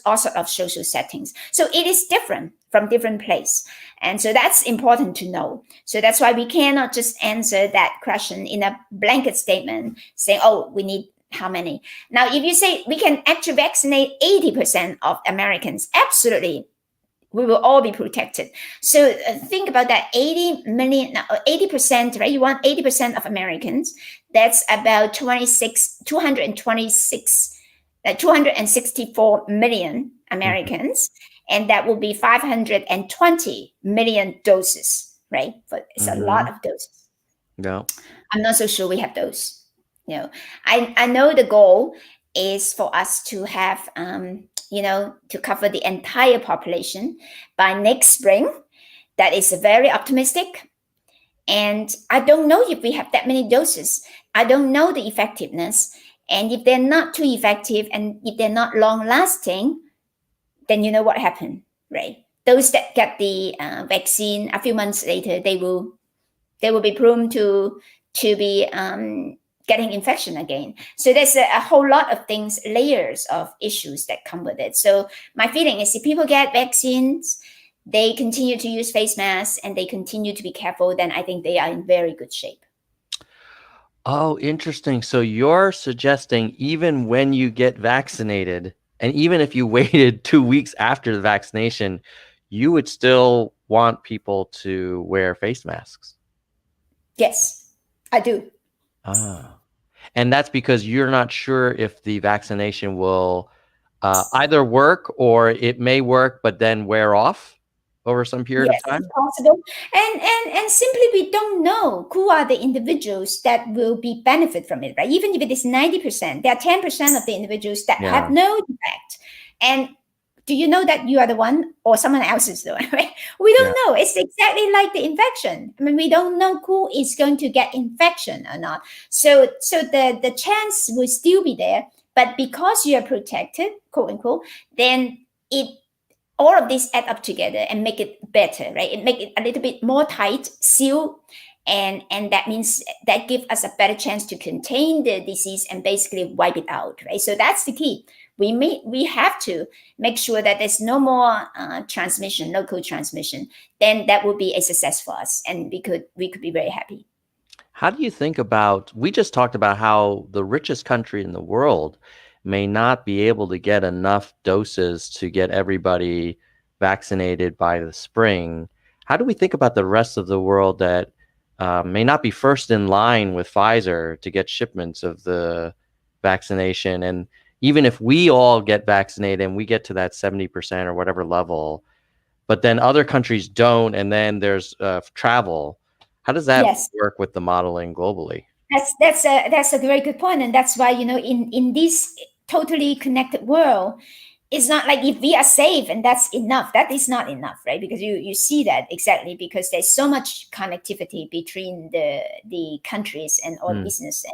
all sorts of social settings. So it is different from different place, and so that's important to know. So that's why we cannot just answer that question in a blanket statement saying, oh, we need how many. Now, if you say we can actually vaccinate 80% of Americans, absolutely, we will all be protected. So think about that, 80%, right? You want 80% of Americans. That's about 264 million Americans. And that will be 520 million doses, right? But it's a lot of doses. Yeah. I'm not so sure we have those. I know the goal is for us to have, to cover the entire population by next spring. That is very optimistic. And I don't know if we have that many doses. I don't know the effectiveness. And if they're not too effective and if they're not long lasting, then you know what happened, right? Those that get the vaccine a few months later, they will be prone to be getting infection again. So there's a whole lot of things, layers of issues that come with it. So my feeling is if people get vaccines, they continue to use face masks and they continue to be careful, then I think they are in very good shape. Oh, interesting. So you're suggesting even when you get vaccinated, and even if you waited 2 weeks after the vaccination, you would still want people to wear face masks? Yes, I do. Ah. And that's because you're not sure if the vaccination will either work, or it may work but then wear off over some period of time? It's possible. And simply we don't know who are the individuals that will be benefit from it, right? Even if it is 90%, there are 10% of the individuals that have no effect. And do you know that you are the one or someone else is the one, right? We don't know. It's exactly like the infection. I mean, we don't know who is going to get infection or not. So the chance will still be there. But because you are protected, quote unquote, then all of this add up together and make it better, right? It make it a little bit more tight, seal, and that means that gives us a better chance to contain the disease and basically wipe it out, right? So that's the key. We have to make sure that there's no more transmission, local transmission. Then that would be a success for us, and we could be very happy. How do you think about, we just talked about how the richest country in the world may not be able to get enough doses to get everybody vaccinated by the spring. How do we think about the rest of the world that may not be first in line with Pfizer to get shipments of the vaccination? And even if we all get vaccinated and we get to that 70% or whatever level, but then other countries don't, and then there's travel, how does that work with the modeling globally? That's a very good point, and that's why in this totally connected world, it's not like if we are safe and that's enough. That is not enough, right? Because you see that exactly because there's so much connectivity between the countries and all business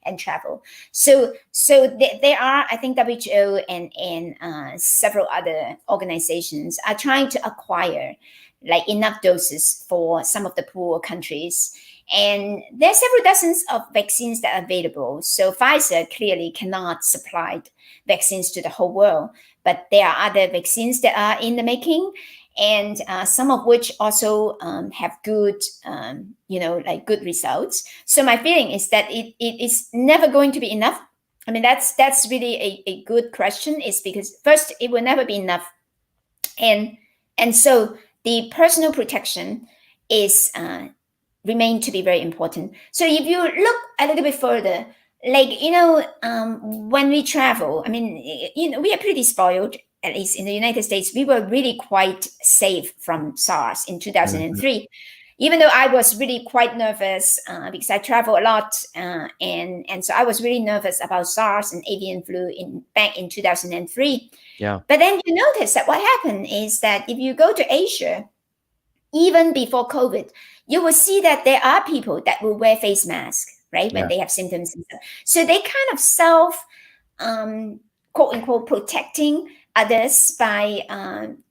and travel. So there are, I think, WHO and several other organizations are trying to acquire like enough doses for some of the poor countries. And there are several dozens of vaccines that are available. So Pfizer clearly cannot supply vaccines to the whole world, but there are other vaccines that are in the making. and some of which also have good, like good results. So my feeling is that it is never going to be enough. I mean, that's really a good question, is because first, it will never be enough. And so the personal protection is remain to be very important. So if you look a little bit further, like, when we travel, I mean, we are pretty spoiled. At least in the United States, we were really quite safe from SARS in 2003. Even though I was really quite nervous because I travel a lot, and so I was really nervous about SARS and avian flu back in 2003. Yeah. But then you notice that what happened is that if you go to Asia, even before COVID, you will see that there are people that will wear face masks, right, when they have symptoms and stuff. So they kind of self, quote unquote, protecting others by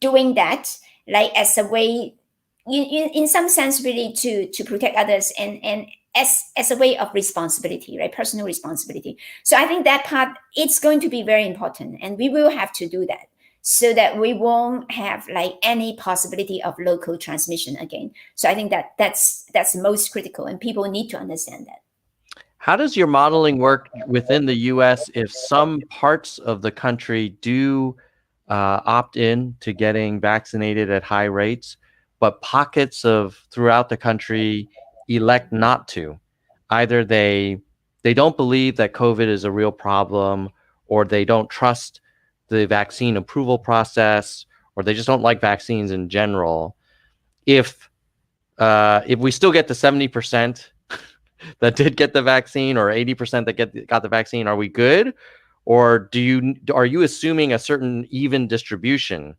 doing that, like as a way, in some sense, really to protect others, and as a way of responsibility, right, personal responsibility. So I think that part, it's going to be very important, and we will have to do that, so that we won't have like any possibility of local transmission again. So I think that that's most critical, and people need to understand that. How does your modeling work within the U.S. if some parts of the country do opt in to getting vaccinated at high rates, but pockets of throughout the country elect not to? Either they don't believe that COVID is a real problem, or they don't trust the vaccine approval process, or they just don't like vaccines in general. If we still get the 70% that did get the vaccine, or 80% that got the vaccine, are we good? Or are you assuming a certain even distribution?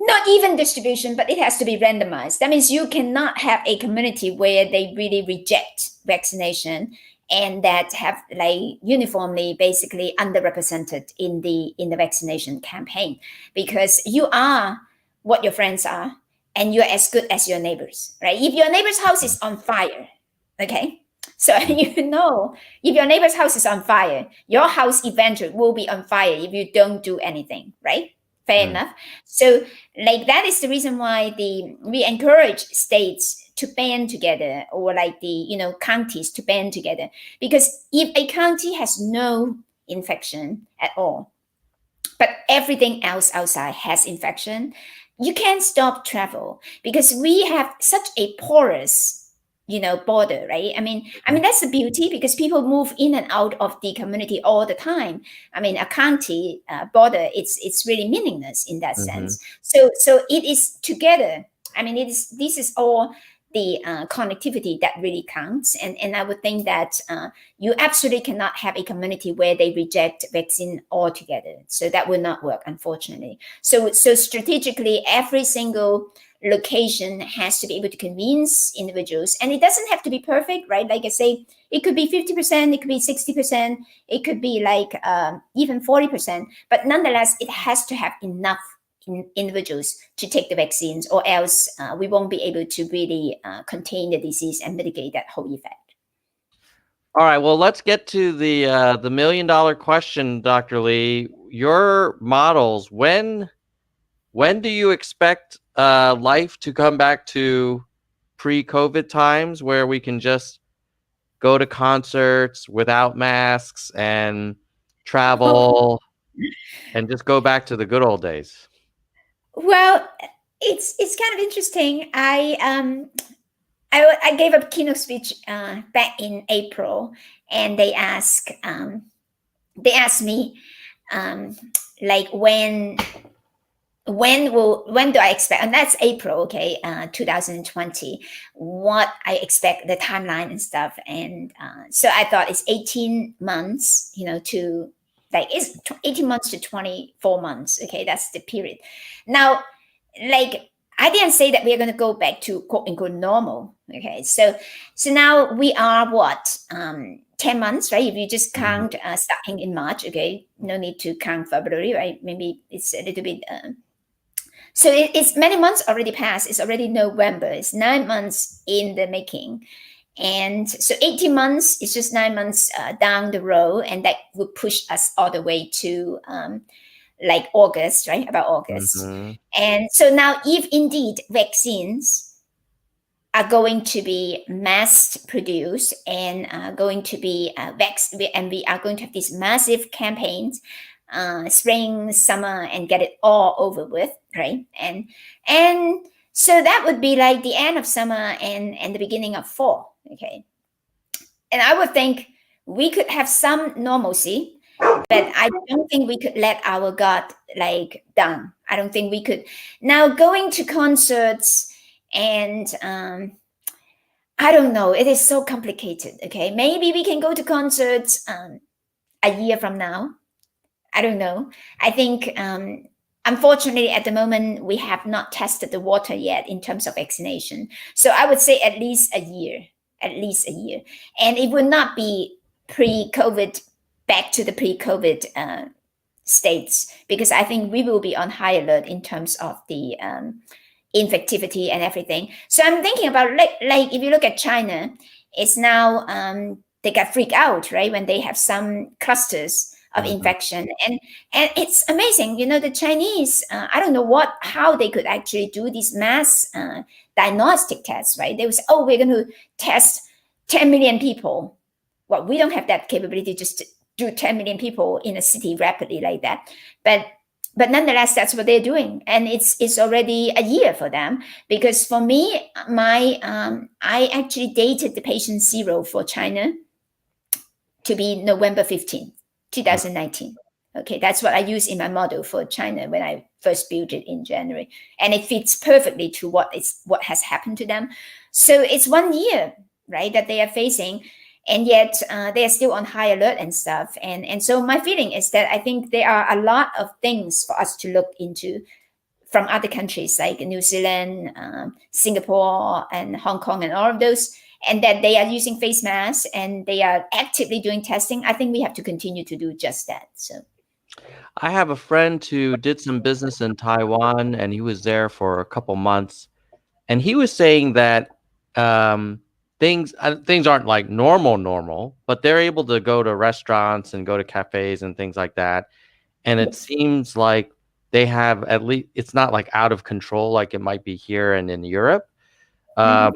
Not even distribution, but it has to be randomized. That means you cannot have a community where they really reject vaccination and that have like uniformly basically underrepresented in the vaccination campaign, because you are what your friends are, and you're as good as your neighbors, right? If your neighbor's house is on fire, okay, so if your neighbor's house is on fire, your house eventually will be on fire if you don't do anything, right? Fair enough. So like that is the reason why we encourage states to band together, or like the counties to band together, because if a county has no infection at all, but everything else outside has infection, you can't stop travel, because we have such a porous border, right? I mean that's the beauty, because people move in and out of the community all the time. I mean, a county border, it's really meaningless in that sense. So it is together. I mean, this is all the connectivity that really counts, and I would think that you absolutely cannot have a community where they reject vaccine altogether. So that will not work, unfortunately. So strategically, every single location has to be able to convince individuals, and it doesn't have to be perfect, right? Like I say, it could be 50%, it could be 60%, it could be like even 40%, but nonetheless, it has to have enough individuals to take the vaccines, or else we won't be able to really contain the disease and mitigate that whole effect. All right, well, let's get to the million-dollar question, Dr. Lee. Your models, when do you expect life to come back to pre-COVID times, where we can just go to concerts without masks and travel and just go back to the good old days? Well, it's kind of interesting. I gave a keynote speech back in April, and they asked me like when do I expect, and that's April, okay, 2020, what I expect, the timeline and stuff. And so I thought it's 18 months, to like, it's 18 months to 24 months. Okay, that's the period. Now, like, I didn't say that we are going to go back to quote unquote normal. Okay, so now we are what, 10 months, right? If you just count starting in March, okay, no need to count February, right? Maybe it's a little bit. So it's many months already passed. It's already November. It's 9 months in the making. And so 18 months is just 9 months down the road. And that would push us all the way to like August, right? About August. Mhm. And so now, if indeed vaccines are going to be mass produced and going to be and we are going to have these massive campaigns, spring, summer, and get it all over with, right? And so that would be like the end of summer and the beginning of fall, okay? And I would think we could have some normalcy, but I don't think we could let our guard like down. I don't think we could. Now going to concerts and I don't know. It is so complicated. Okay, maybe we can go to concerts a year from now. I don't know. I think unfortunately at the moment we have not tested the water yet in terms of vaccination. So I would say at least a year, and it will not be pre-COVID, back to the pre-COVID states, because I think we will be on high alert in terms of the infectivity and everything. So I'm thinking about like if you look at China, it's now they got freaked out, right, when they have some clusters of infection, and it's amazing. You know, the Chinese, I don't know how they could actually do these mass diagnostic tests, right? They would say, oh, we're going to test 10 million people. Well, we don't have that capability just to do 10 million people in a city rapidly like that, but nonetheless, that's what they're doing, and it's already a year for them. Because for me, I actually dated the patient zero for China to be November 15th, 2019. Okay, that's what I use in my model for China when I first built it in January, and it fits perfectly to what has happened to them. So it's 1 year, right, that they are facing. And yet they are still on high alert and stuff. And so my feeling is that I think there are a lot of things for us to look into from other countries like New Zealand, Singapore, and Hong Kong, and all of those, and that they are using face masks and they are actively doing testing. I think we have to continue to do just that. So I have a friend who did some business in Taiwan, and he was there for a couple months, and he was saying that things aren't like normal, but they're able to go to restaurants and go to cafes and things like that. And it seems like they have, at least it's not like out of control like it might be here and in Europe. Do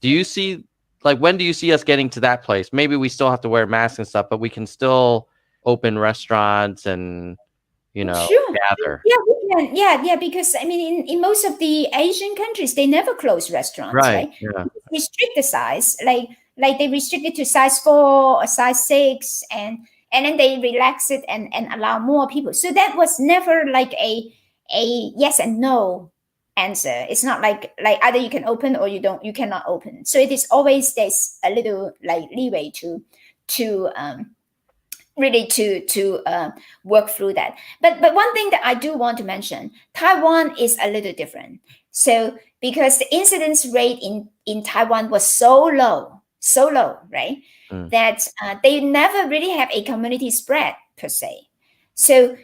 you see, like, when do you see us getting to that place? Maybe we still have to wear masks and stuff, but we can still open restaurants and, sure. gather. Yeah, we can. Yeah, because I mean, in most of the Asian countries, they never close restaurants, Right. right? Yeah. Restrict the size, like they restrict it to size 4 or size 6, and then they relax it and allow more people. So that was never like a yes and no answer. It's not like either you can open or you cannot open. So it is always there's a little like leeway to really to work through that. But one thing that I do want to mention, Taiwan is a little different. So because the incidence rate in Taiwan was so low, right, that they never really have a community spread per se. So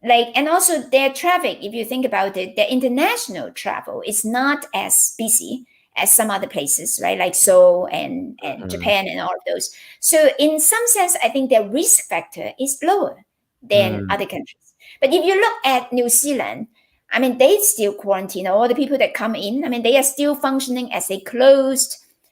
and also their traffic, if you think about it, their international travel is not as busy as some other places, right? Like Seoul and Japan and all of those. So in some sense, I think their risk factor is lower than other countries. But if you look at New Zealand, I mean, they still quarantine all the people that come in. I mean, they are still functioning as a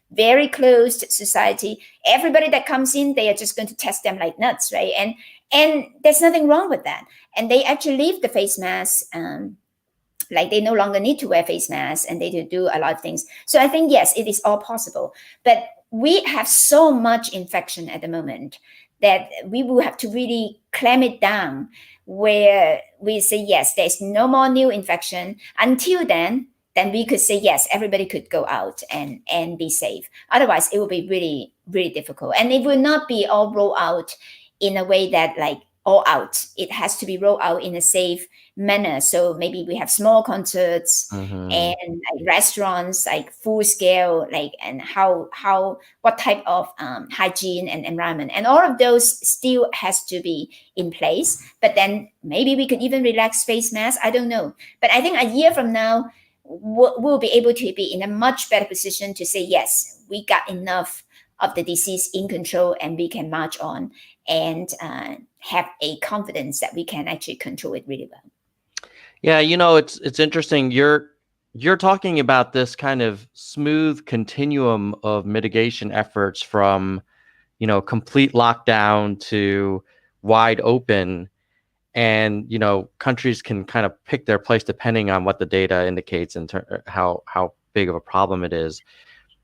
very closed society. Everybody that comes in, they are just going to test them like nuts, right? And there's nothing wrong with that. And they actually leave the face mask, like they no longer need to wear face masks, and they do a lot of things. So I think, yes, it is all possible. But we have so much infection at the moment that we will have to really clamp it down, where we say, yes, there's no more new infection. Until then we could say, yes, everybody could go out and be safe. Otherwise, it will be really, really difficult. And it will not be all rolled out in a way that like all out. It has to be rolled out in a safe manner. So maybe we have small concerts and like restaurants, like full scale, like, and what type of hygiene and environment, and all of those still has to be in place. But then maybe we could even relax face masks. I don't know. But I think a year from now, we'll be able to be in a much better position to say, yes, we got enough of the disease in control, and we can march on and have a confidence that we can actually control it really well. Yeah, it's interesting. You're talking about this kind of smooth continuum of mitigation efforts from, complete lockdown to wide open. And, countries can kind of pick their place depending on what the data indicates and how big of a problem it is.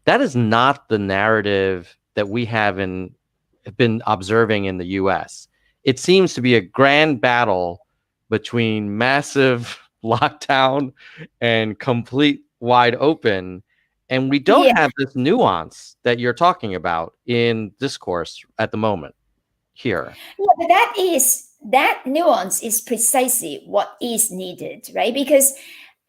That is not the narrative that we have been observing in the US. It seems to be a grand battle between massive lockdown and complete wide open. And we don't Yeah, have this nuance that you're talking about in discourse at the moment here. yeah, but that nuance is precisely what is needed, right? Because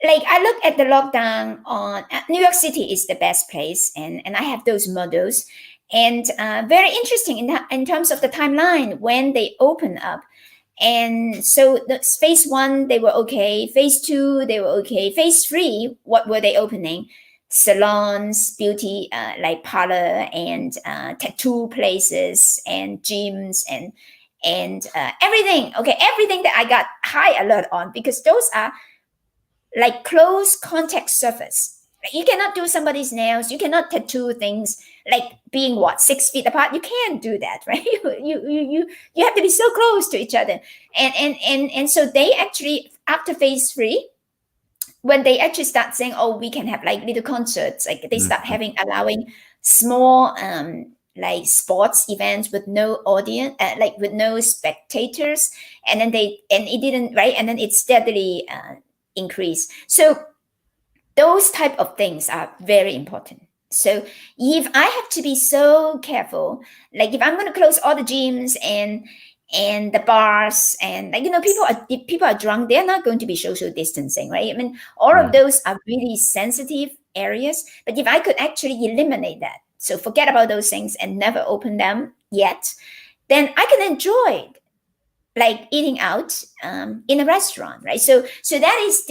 like I look at the lockdown on New York City is the best place, and I have those models, and very interesting in terms of the timeline when they open up. And so the phase one, they were okay. Phase two, they were okay. Phase three, what were they opening? Salons, beauty, like parlor, and tattoo places, and gyms, and everything. Okay, everything that I got high alert on, because those are like close contact surface. You cannot do somebody's nails. You cannot tattoo things like being 6 feet apart. You can't do that, right? You have to be so close to each other. And so they actually, after phase three, when they actually start saying, oh, we can have like little concerts, like they start allowing small like sports events with no audience, like with no spectators, and then it didn't, right, and then it steadily increased. So those type of things are very important. So if I have to be so careful, like if I'm going to close all the gyms and the bars, and like if people are drunk, they're not going to be social distancing, right? I mean, all of those are really sensitive areas. But if I could actually eliminate that, so forget about those things and never open them yet, then I can enjoy like eating out in a restaurant, right? So that is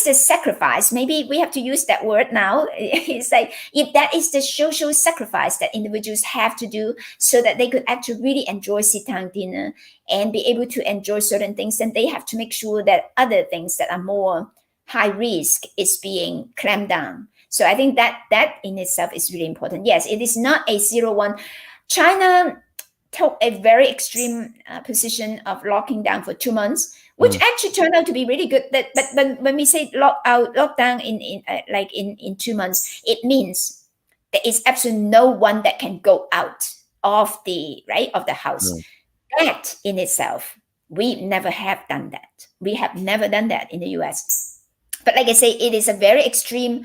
the sacrifice. Maybe we have to use that word now. It's like if that is the social sacrifice that individuals have to do so that they could actually really enjoy sit-down dinner and be able to enjoy certain things, then they have to make sure that other things that are more high risk is being clamped down. So I think that in itself is really important. Yes, it is not a 0-1. China took a very extreme position of locking down for 2 months, which actually turned out to be really good. But when we say lockdown in 2 months, it means there is absolutely no one that can go out of the house. That in itself, we never have done that. We have never done that in the US. But like I say, it is a very extreme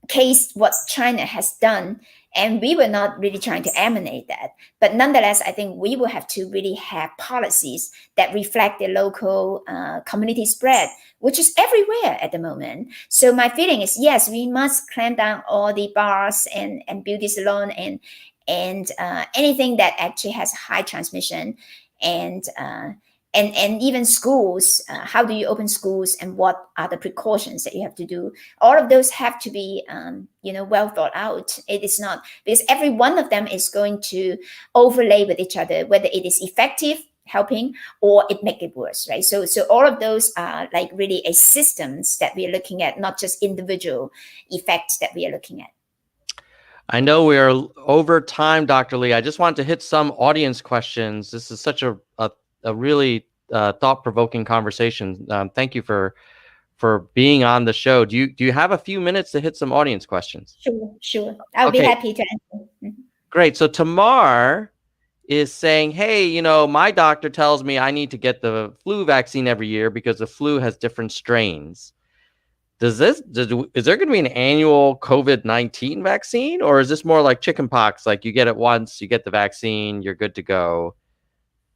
case what China has done, and we were not really trying to emanate that. But nonetheless, I think we will have to really have policies that reflect the local community spread, which is everywhere at the moment. So my feeling is, yes, we must clamp down all the bars and beauty salon and anything that actually has high transmission, and even schools. How do you open schools, and what are the precautions that you have to do? All of those have to be well thought out. It is not because every one of them is going to overlay with each other, whether it is effective helping or it make it worse, right? So all of those are like really a systems that we are looking at, not just individual effects that we are looking at. I know we are over time, Dr. Lee. I just wanted to hit some audience questions. This is such a really thought-provoking conversation. Thank you for being on the show. Do you have a few minutes to hit some audience questions? Sure. I'll be happy to answer. Great. So Tamar is saying, hey, my doctor tells me I need to get the flu vaccine every year because the flu has different strains. Is there going to be an annual COVID-19 vaccine, or is this more like chickenpox? Like you get it once, you get the vaccine, you're good to go.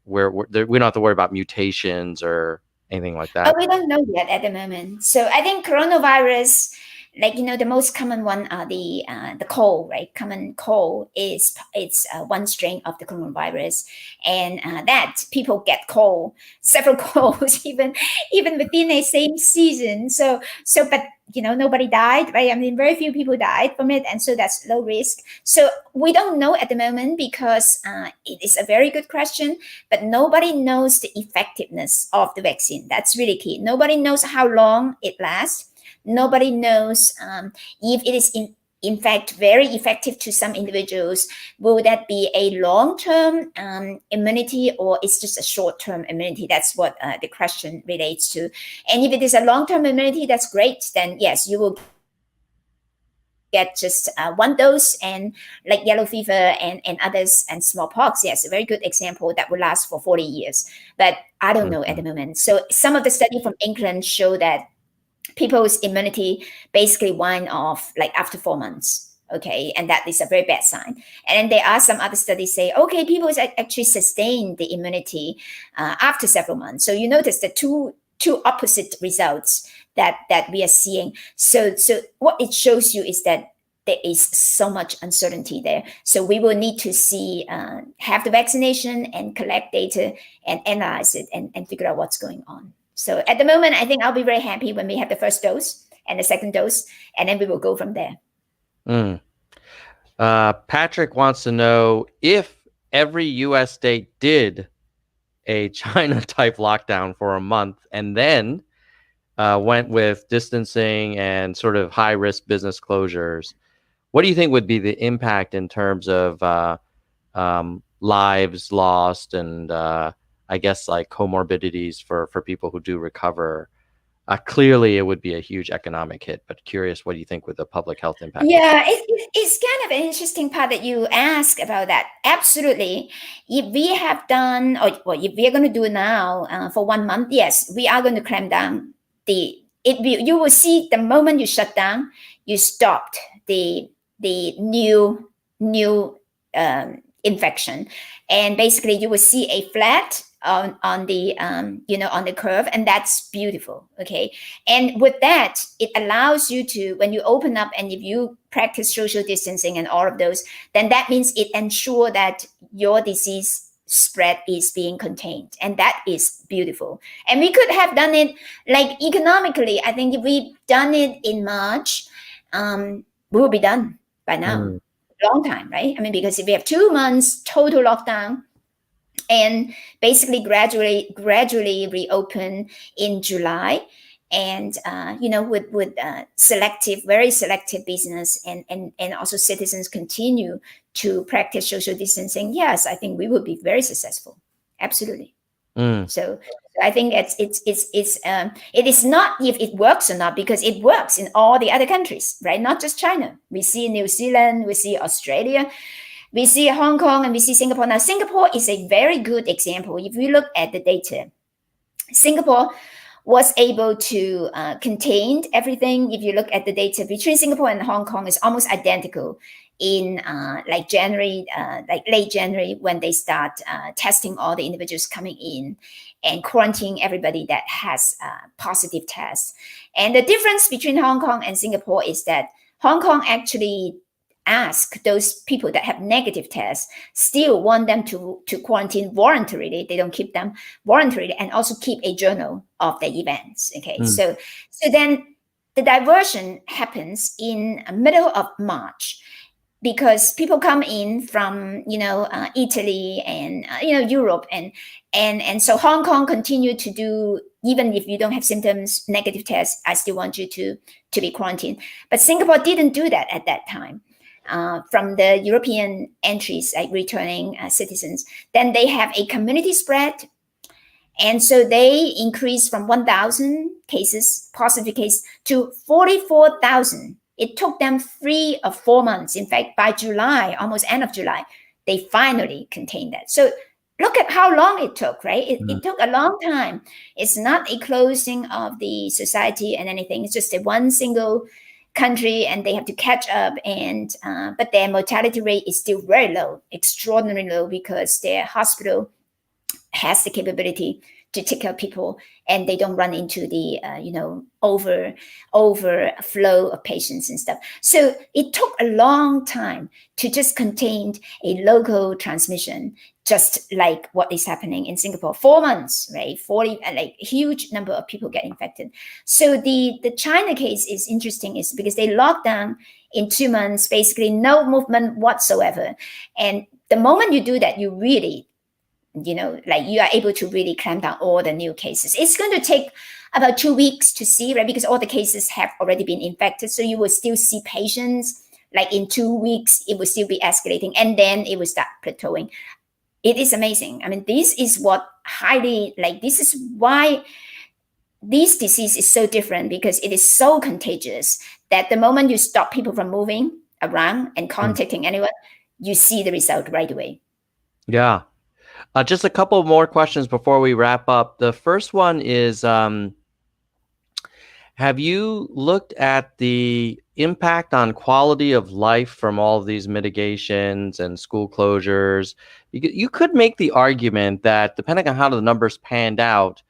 We don't have to worry about mutations or anything like that. Oh, we don't know yet at the moment. So I think coronavirus, like the most common one are the cold, right? Common cold it's one strain of the coronavirus, and that people get cold, several colds, even within a same season. So but nobody died, right? I mean, very few people died from it. And so that's low risk. So we don't know at the moment because it is a very good question, but nobody knows the effectiveness of the vaccine. That's really key. Nobody knows how long it lasts. Nobody knows if it is in fact very effective to some individuals. Will that be a long-term immunity, or it's just a short-term immunity? That's what the question relates to. And if it is a long-term immunity, that's great. Then yes, you will get just one dose, and like yellow fever and others, and smallpox, yes, a very good example that will last for 40 years. But I don't know at the moment. So some of the study from England show that people's immunity basically wane off like after 4 months. Okay, and that is a very bad sign. And then there are some other studies say, okay, people actually sustain the immunity after several months. So you notice the two opposite results that we are seeing. So what it shows you is that there is so much uncertainty there. So we will need to see, have the vaccination and collect data and analyze it and figure out what's going on. So at the moment, I think I'll be very happy when we have the first dose and the second dose, and then we will go from there. Patrick wants to know if every U.S. state did a China-type lockdown for a month and then went with distancing and sort of high-risk business closures, what do you think would be the impact in terms of lives lost and I guess like comorbidities for people who do recover? Clearly, it would be a huge economic hit, but curious, what do you think with the public health impact? Yeah, it's kind of an interesting part that you ask about that. Absolutely. If we have done, or if we are going to do now for 1 month, yes, we are going to clamp down. You will see the moment you shut down, you stopped the new infection, and basically you will see a flat on the curve, and that's beautiful. Okay, and with that, it allows you to, when you open up and if you practice social distancing and all of those, then that means it ensures that your disease spread is being contained, and that is beautiful. And we could have done it like economically. I think if we done it in March, we will be done by now. Long time, right? I mean, because if we have 2 months total lockdown and basically gradually reopen in July, and with very selective business and also citizens continue to practice social distancing, yes, I think we will be very successful. Absolutely. So I think it is not if it works or not, because it works in all the other countries, right? Not just China. We see New Zealand, we see Australia, we see Hong Kong, and we see Singapore. Now, Singapore is a very good example. If you look at the data, Singapore was able to contain everything. If you look at the data between Singapore and Hong Kong, is almost identical in late January, when they start testing all the individuals coming in and quarantining everybody that has positive tests. And the difference between Hong Kong and Singapore is that Hong Kong actually ask those people that have negative tests, still want them to quarantine voluntarily. They don't keep them voluntarily, and also keep a journal of the events. Okay, so then the diversion happens in the middle of March, because people come in from Italy and Europe, and so Hong Kong continue to do, even if you don't have symptoms, negative tests, I still want you to be quarantined. But Singapore didn't do that at that time. From the European entries, like returning citizens, then they have a community spread, and so they increased from 1,000 positive cases to 44,000. It took them 3 or 4 months. In fact, by July, almost end of July, they finally contained that. So look at how long it took, right? It took a long time. It's not a closing of the society and anything. It's just a one single country, and they have to catch up. And but their mortality rate is still very low, extraordinarily low, because their hospital has the capability to take care of people, and they don't run into the overflow of patients and stuff. So it took a long time to just contain a local transmission, just like what is happening in Singapore. 4 months, right? 40, like huge number of people get infected. So the China case is interesting, is because they locked down in 2 months, basically no movement whatsoever. And the moment you do that, you really, you are able to really clamp down all the new cases. It's going to take about 2 weeks to see, right? Because all the cases have already been infected. So you will still see patients, like in 2 weeks, it will still be escalating, and then it will start plateauing. It is amazing. I mean, this is what this is why this disease is so different, because it is so contagious that the moment you stop people from moving around and contacting anyone, you see the result right away. Yeah. Just a couple more questions before we wrap up. The first one is, have you looked at the impact on quality of life from all of these mitigations and school closures? You could make the argument that depending on how the numbers panned out,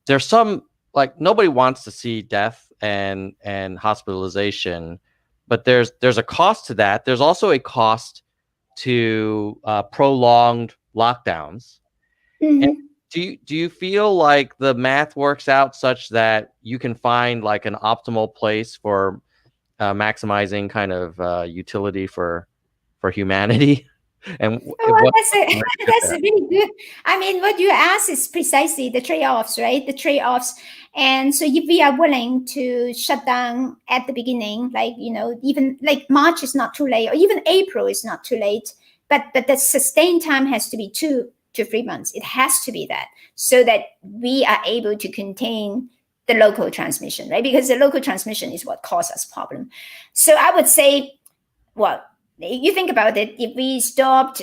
there's some, like, nobody wants to see death and hospitalization, but there's a cost to that. There's also a cost to prolonged lockdowns. And do you feel like the math works out such that you can find like an optimal place for maximizing kind of utility for humanity? And that's really good. I mean, what you ask is precisely the trade-offs, right? The trade-offs. And so if we are willing to shut down at the beginning, like, even like March is not too late, or even April is not too late, but the sustained time has to be 2 to 3 months. It has to be that, so that we are able to contain the local transmission, right? Because the local transmission is what causes us problem. So I would say, well, you think about it, if we stopped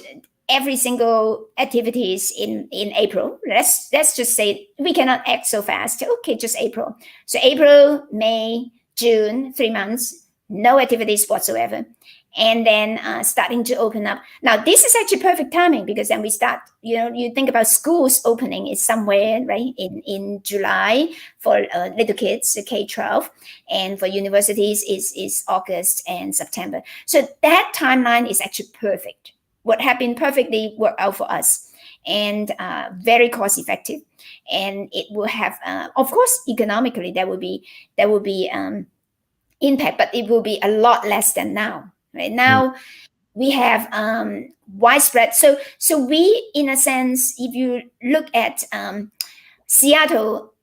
every single activities in April, let's just say we cannot act so fast. Okay, just April. So April, May, June, 3 months, no activities whatsoever. And then starting to open up. Now, this is actually perfect timing, because then we start, you think about schools opening is somewhere, right, in July for little kids, K-12, and for universities is August and September. So that timeline is actually perfect. What happened perfectly worked out for us, and very cost effective. And it will have, of course, economically, there will be impact, but it will be a lot less than now. Right now, we have widespread. So we, in a sense, if you look at Seattle,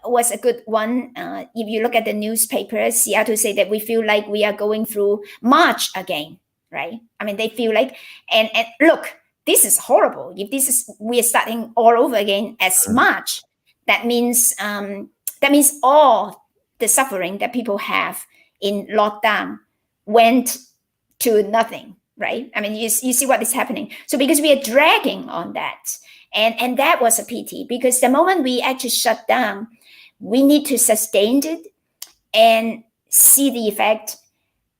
was a good one. If you look at the newspaper, Seattle say that we feel like we are going through March again, right? I mean, they feel like, and look, this is horrible. If we are starting all over again as March, that means all the suffering that people have in lockdown went to nothing, right? I mean, you see what is happening. So because we are dragging on that, and that was a pity, because the moment we actually shut down, we need to sustain it and see the effect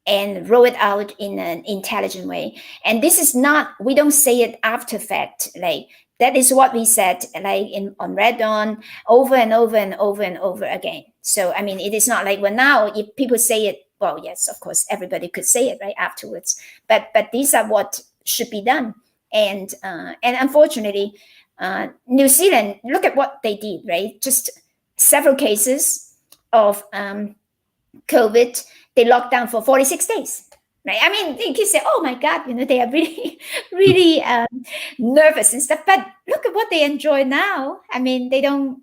and roll it out in an intelligent way. And this is not, we don't say it after fact, like that is what we said, like on Red Dawn, over and over and over and over again. So, I mean, it is not like, well, now if people say it, well, yes, of course, everybody could say it right afterwards, but these are what should be done. And unfortunately, New Zealand, look at what they did, right? Just several cases of COVID, they locked down for 46 days, right? I mean, you can say, oh my God, they are really, really nervous and stuff, but look at what they enjoy now. I mean, they don't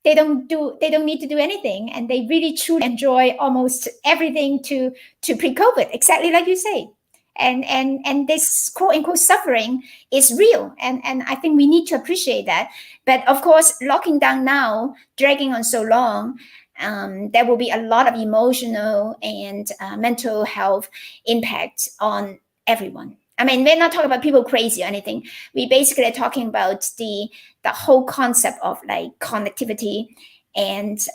need to do anything, and they really truly enjoy almost everything to pre-COVID, exactly like you say. And this quote unquote suffering is real, and I think we need to appreciate that. But of course, locking down now, dragging on so long, there will be a lot of emotional and mental health impact on everyone. I mean, we're not talking about people crazy or anything. We basically are talking about the whole concept of like connectivity and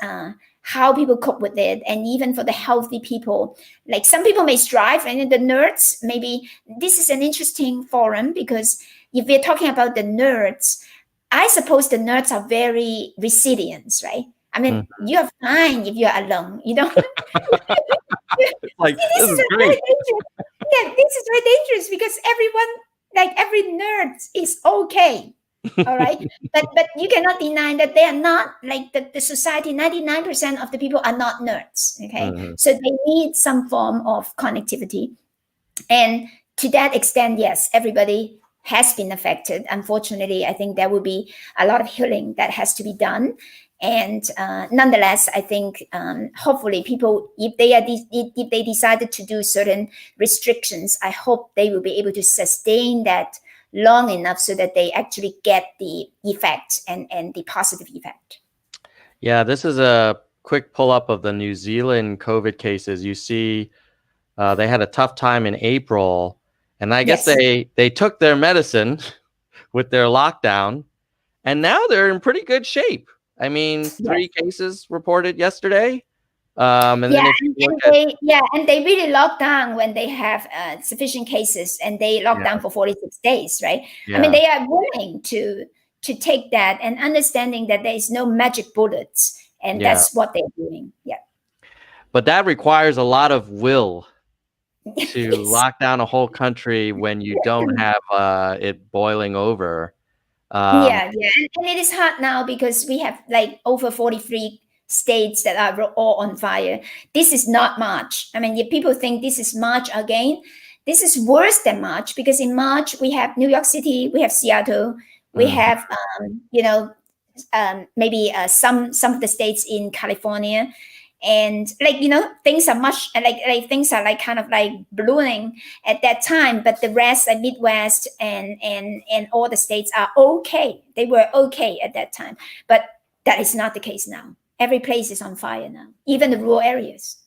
how people cope with it. And even for the healthy people, like some people may strive, and the nerds, maybe this is an interesting forum, because if we're talking about the nerds, I suppose the nerds are very resilient, right? I mean, you're fine if you're alone. You don't. It's like, See, this this is is very great. dangerous. Yeah, this is very dangerous because everyone, like every nerd, is okay. All right, but you cannot deny that they are not like the society. 99% of the people are not nerds. Okay, so they need some form of connectivity, and to that extent, yes, everybody has been affected. Unfortunately, I think there will be a lot of healing that has to be done. And nonetheless, I think hopefully people, if they decided to do certain restrictions, I hope they will be able to sustain that long enough so that they actually get the effect and the positive effect. Yeah, this is a quick pull up of the New Zealand COVID cases. You see, they had a tough time in April, and I guess Yes. they took their medicine with their lockdown, and now they're in pretty good shape. I mean, 3 Yes. cases reported yesterday. And then Yeah, if you look at and they really lock down when they have sufficient cases, and they lock down for 46 days, right? I mean, yeah, they are willing to take that and understanding that there is no magic bullets, and yeah, that's what they're doing. Yeah. but that requires a lot of will to Yes. lock down a whole country when you don't have it boiling over. Um, Yeah, yeah, and it is hard now because we have like over 43 states that are all on fire. This is not March. I mean, if people think this is March again, this is worse than March because in March we have New York City, we have Seattle, we mhm, have maybe some of the states in California, and things are much like things are like kind of like ballooning at that time, but the rest, like Midwest and all the states are okay. They were okay at that time, but that is not the case now. Every place is on fire now, even the rural areas.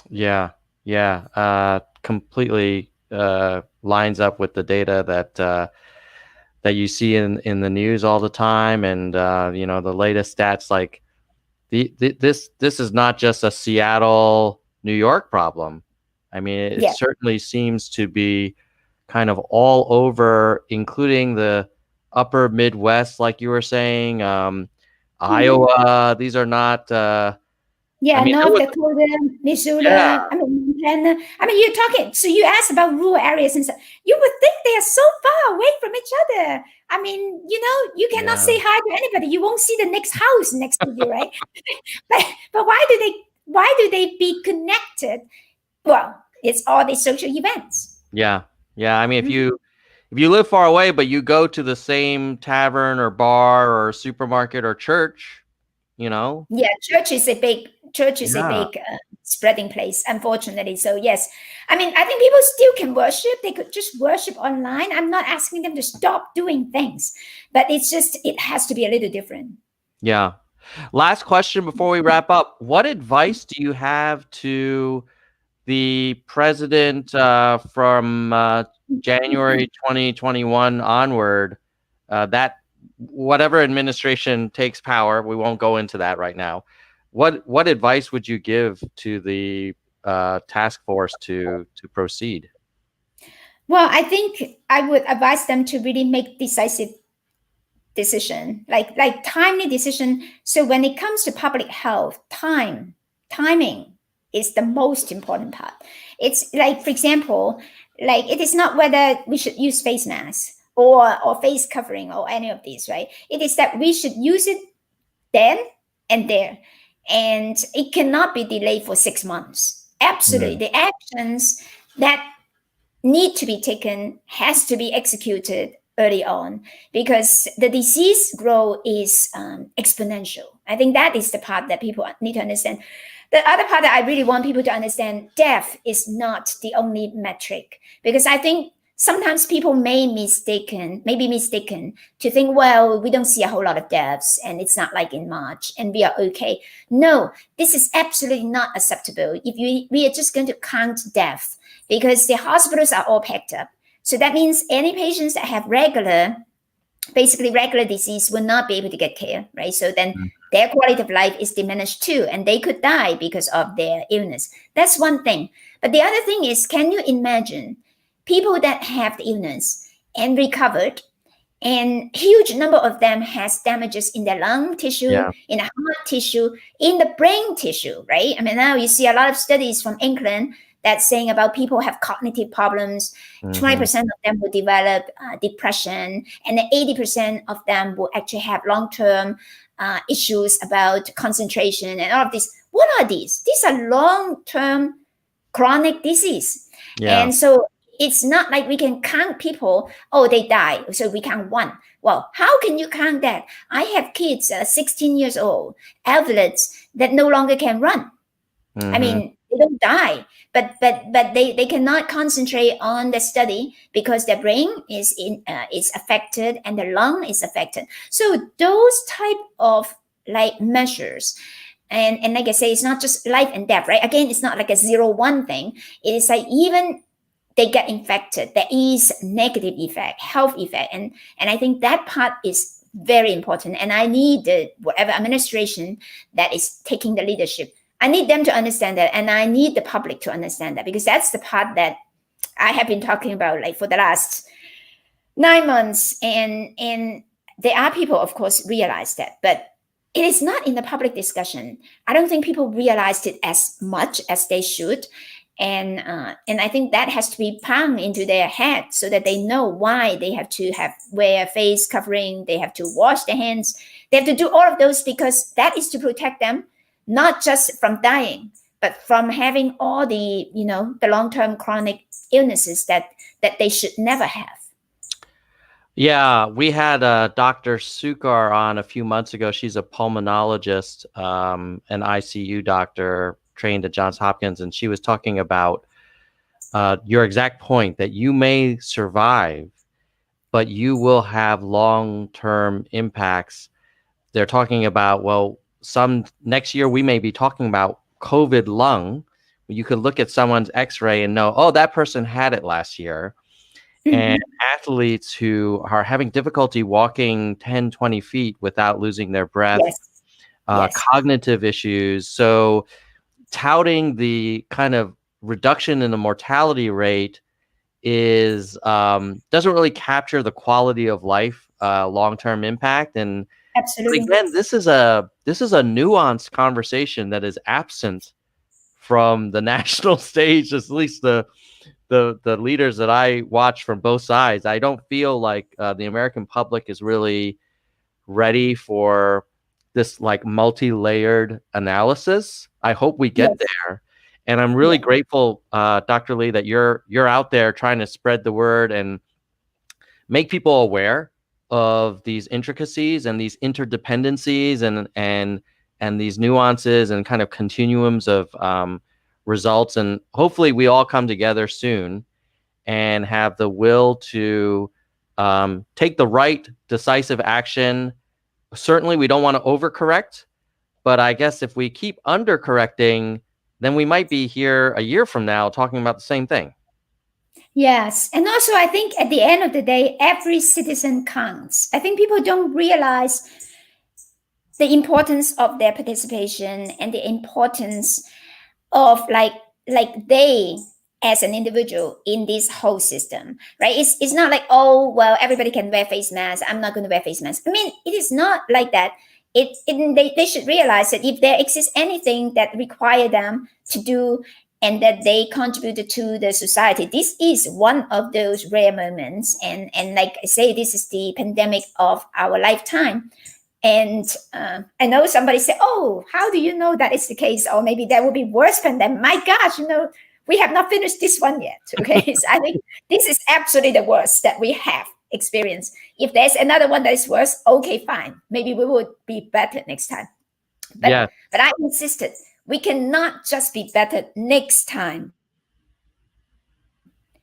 yeah, yeah, completely lines up with the data that you see in the news all the time, and the latest stats. Like this is not just a Seattle, New York problem. I mean, it Yeah. certainly seems to be kind of all over, including the upper Midwest, like you were saying, Mhm. Iowa. These are not. I Yeah, mean, there North was Dakota, yeah, Minnesota, I mean, Montana. I mean, you're talking, so you asked about rural areas and stuff. You would think they are so far away from each other. I mean, you cannot yeah, say hi to anybody. You won't see the next house next to you, right? but why do they be connected? Well, it's all these social events. yeah, yeah. I mean, Mhm. if you live far away, but you go to the same tavern or bar or supermarket or church, you know, Yeah, church is a yeah, big spreading place, unfortunately. So yes, I mean, I think people still can worship. They could just worship online. I'm not asking them to stop doing things, but it's just it has to be a little different. yeah. Last question before we wrap up. What advice do you have to the president from January 2021 onward, that whatever administration takes power, we won't go into that right now. What advice would you give to the task force to proceed? Well, I think I would advise them to really make decisive decision, like timely decision. So when it comes to public health, timing is the most important part. It's like, for example, like it is not whether we should use face masks or face covering or any of these, right? It is that we should use it then and there, and it cannot be delayed for 6 months. Absolutely, Mm. the actions that need to be taken has to be executed early on because the disease growth is exponential. I think that is the part that people need to understand. The other part that I really want people to understand, death is not the only metric, because I think sometimes people may be mistaken to think, well, we don't see a whole lot of deaths and it's not like in March and we are okay. No, this is absolutely not acceptable. If we are just going to count death, because the hospitals are all packed up. So that means any patients that have basically regular disease will not be able to get care, right? So then their quality of life is diminished too, and they could die because of their illness. That's one thing. But the other thing is, can you imagine people that have the illness and recovered and huge number of them has damages in the lung tissue, in the heart tissue, in the brain tissue, right? I mean, now you see a lot of studies from England that's saying about people have cognitive problems. 20% of them will develop depression, and then 80% of them will actually have long-term issues about concentration and all of this. What are these? These are long-term chronic disease. And so it's not like we can count people, oh, they die, so we count one. Well, how can you count that? I have kids, 16 years old, invalids that no longer can run. I mean, they don't die, but they cannot concentrate on the study because their brain is affected and the lung is affected. So those type of like measures, and like I say, it's not just life and death, right? Again, it's not like a 0-1 thing. It is like even they get infected, there is negative effect, health effect, and I think that part is very important. And I need whatever administration that is taking the leadership, I need them to understand that, and I need the public to understand that, because that's the part that I have been talking about like for the last 9 months. And there are people, of course, realize that, but it is not in the public discussion. I don't think people realized it as much as they should. And I think that has to be pounded into their head so that they know why they have to wear face covering, they have to wash their hands, they have to do all of those, because that is to protect them, not just from dying, but from having all the, the long-term chronic illnesses that they should never have. Yeah, we had Dr. Sukar on a few months ago. She's a pulmonologist, an ICU doctor trained at Johns Hopkins, and she was talking about your exact point, that you may survive, but you will have long-term impacts. They're talking about, well, next year we may be talking about COVID lung. You could look at someone's x-ray and know, oh, that person had it last year. And athletes who are having difficulty walking 10, 20 feet without losing their breath, cognitive issues. So touting the kind of reduction in the mortality rate is doesn't really capture the quality of life, long-term impact. And absolutely, again, this is a nuanced conversation that is absent from the national stage, at least the leaders that I watch from both sides. I don't feel like the American public is really ready for this like multi-layered analysis. I hope we get there. And I'm really grateful, Dr. Lee, that you're out there trying to spread the word and make people aware of these intricacies and these interdependencies and these nuances and kind of continuums of results. And hopefully we all come together soon and have the will to take the right decisive action. Certainly we don't want to overcorrect, but I guess if we keep undercorrecting, then we might be here a year from now talking about the same thing. Yes. And also, I think at the end of the day, every citizen counts. I think people don't realize the importance of their participation and the importance of like they as an individual in this whole system, right? It's not like, oh, well, everybody can wear face masks, I'm not going to wear face masks. I mean, it is not like that. They should realize that if there exists anything that require them to do and that they contributed to the society, this is one of those rare moments. And like I say, this is the pandemic of our lifetime. And I know somebody said, oh, how do you know that is the case? Or maybe there will be worse pandemic. My gosh, we have not finished this one yet. Okay, so I think this is absolutely the worst that we have experienced. If there's another one that is worse, okay, fine. Maybe we would be better next time. But I insisted, we cannot just be better next time.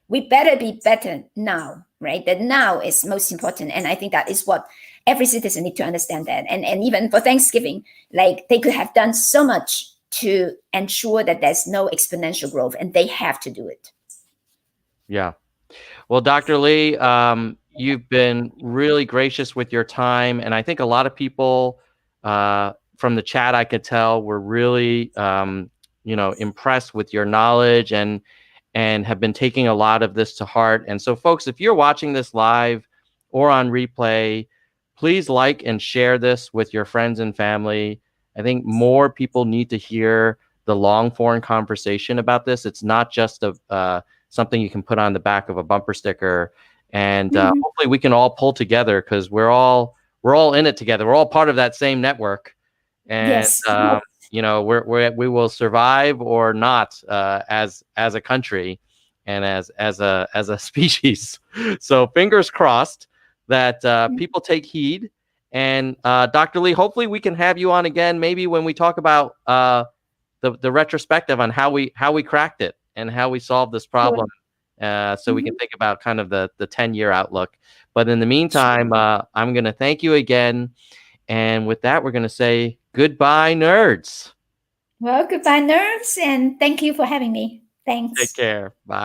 We better be better now, right? That now is most important. And I think that is what every citizen need to understand that. And even for Thanksgiving, like they could have done so much to ensure that there's no exponential growth, and they have to do it. Yeah. Well, Dr. Lee, you've been really gracious with your time. And I think a lot of people from the chat, I could tell, were really, impressed with your knowledge and have been taking a lot of this to heart. And so folks, if you're watching this live, or on replay, please like and share this with your friends and family. I think more people need to hear the long form conversation about this. It's not just something you can put on the back of a bumper sticker, and hopefully we can all pull together, because we're all in it together. We're all part of that same network, and Yes. you know, we will survive or not as a country and as a species. So fingers crossed that people take heed. And Dr. Lee, hopefully we can have you on again, maybe when we talk about the retrospective on how we cracked it and how we solved this problem. So we can think about kind of the 10-year outlook. But in the meantime, I'm going to thank you again. And with that, we're going to say goodbye, nerds. Well, goodbye, nerds, and thank you for having me. Thanks. Take care. Bye.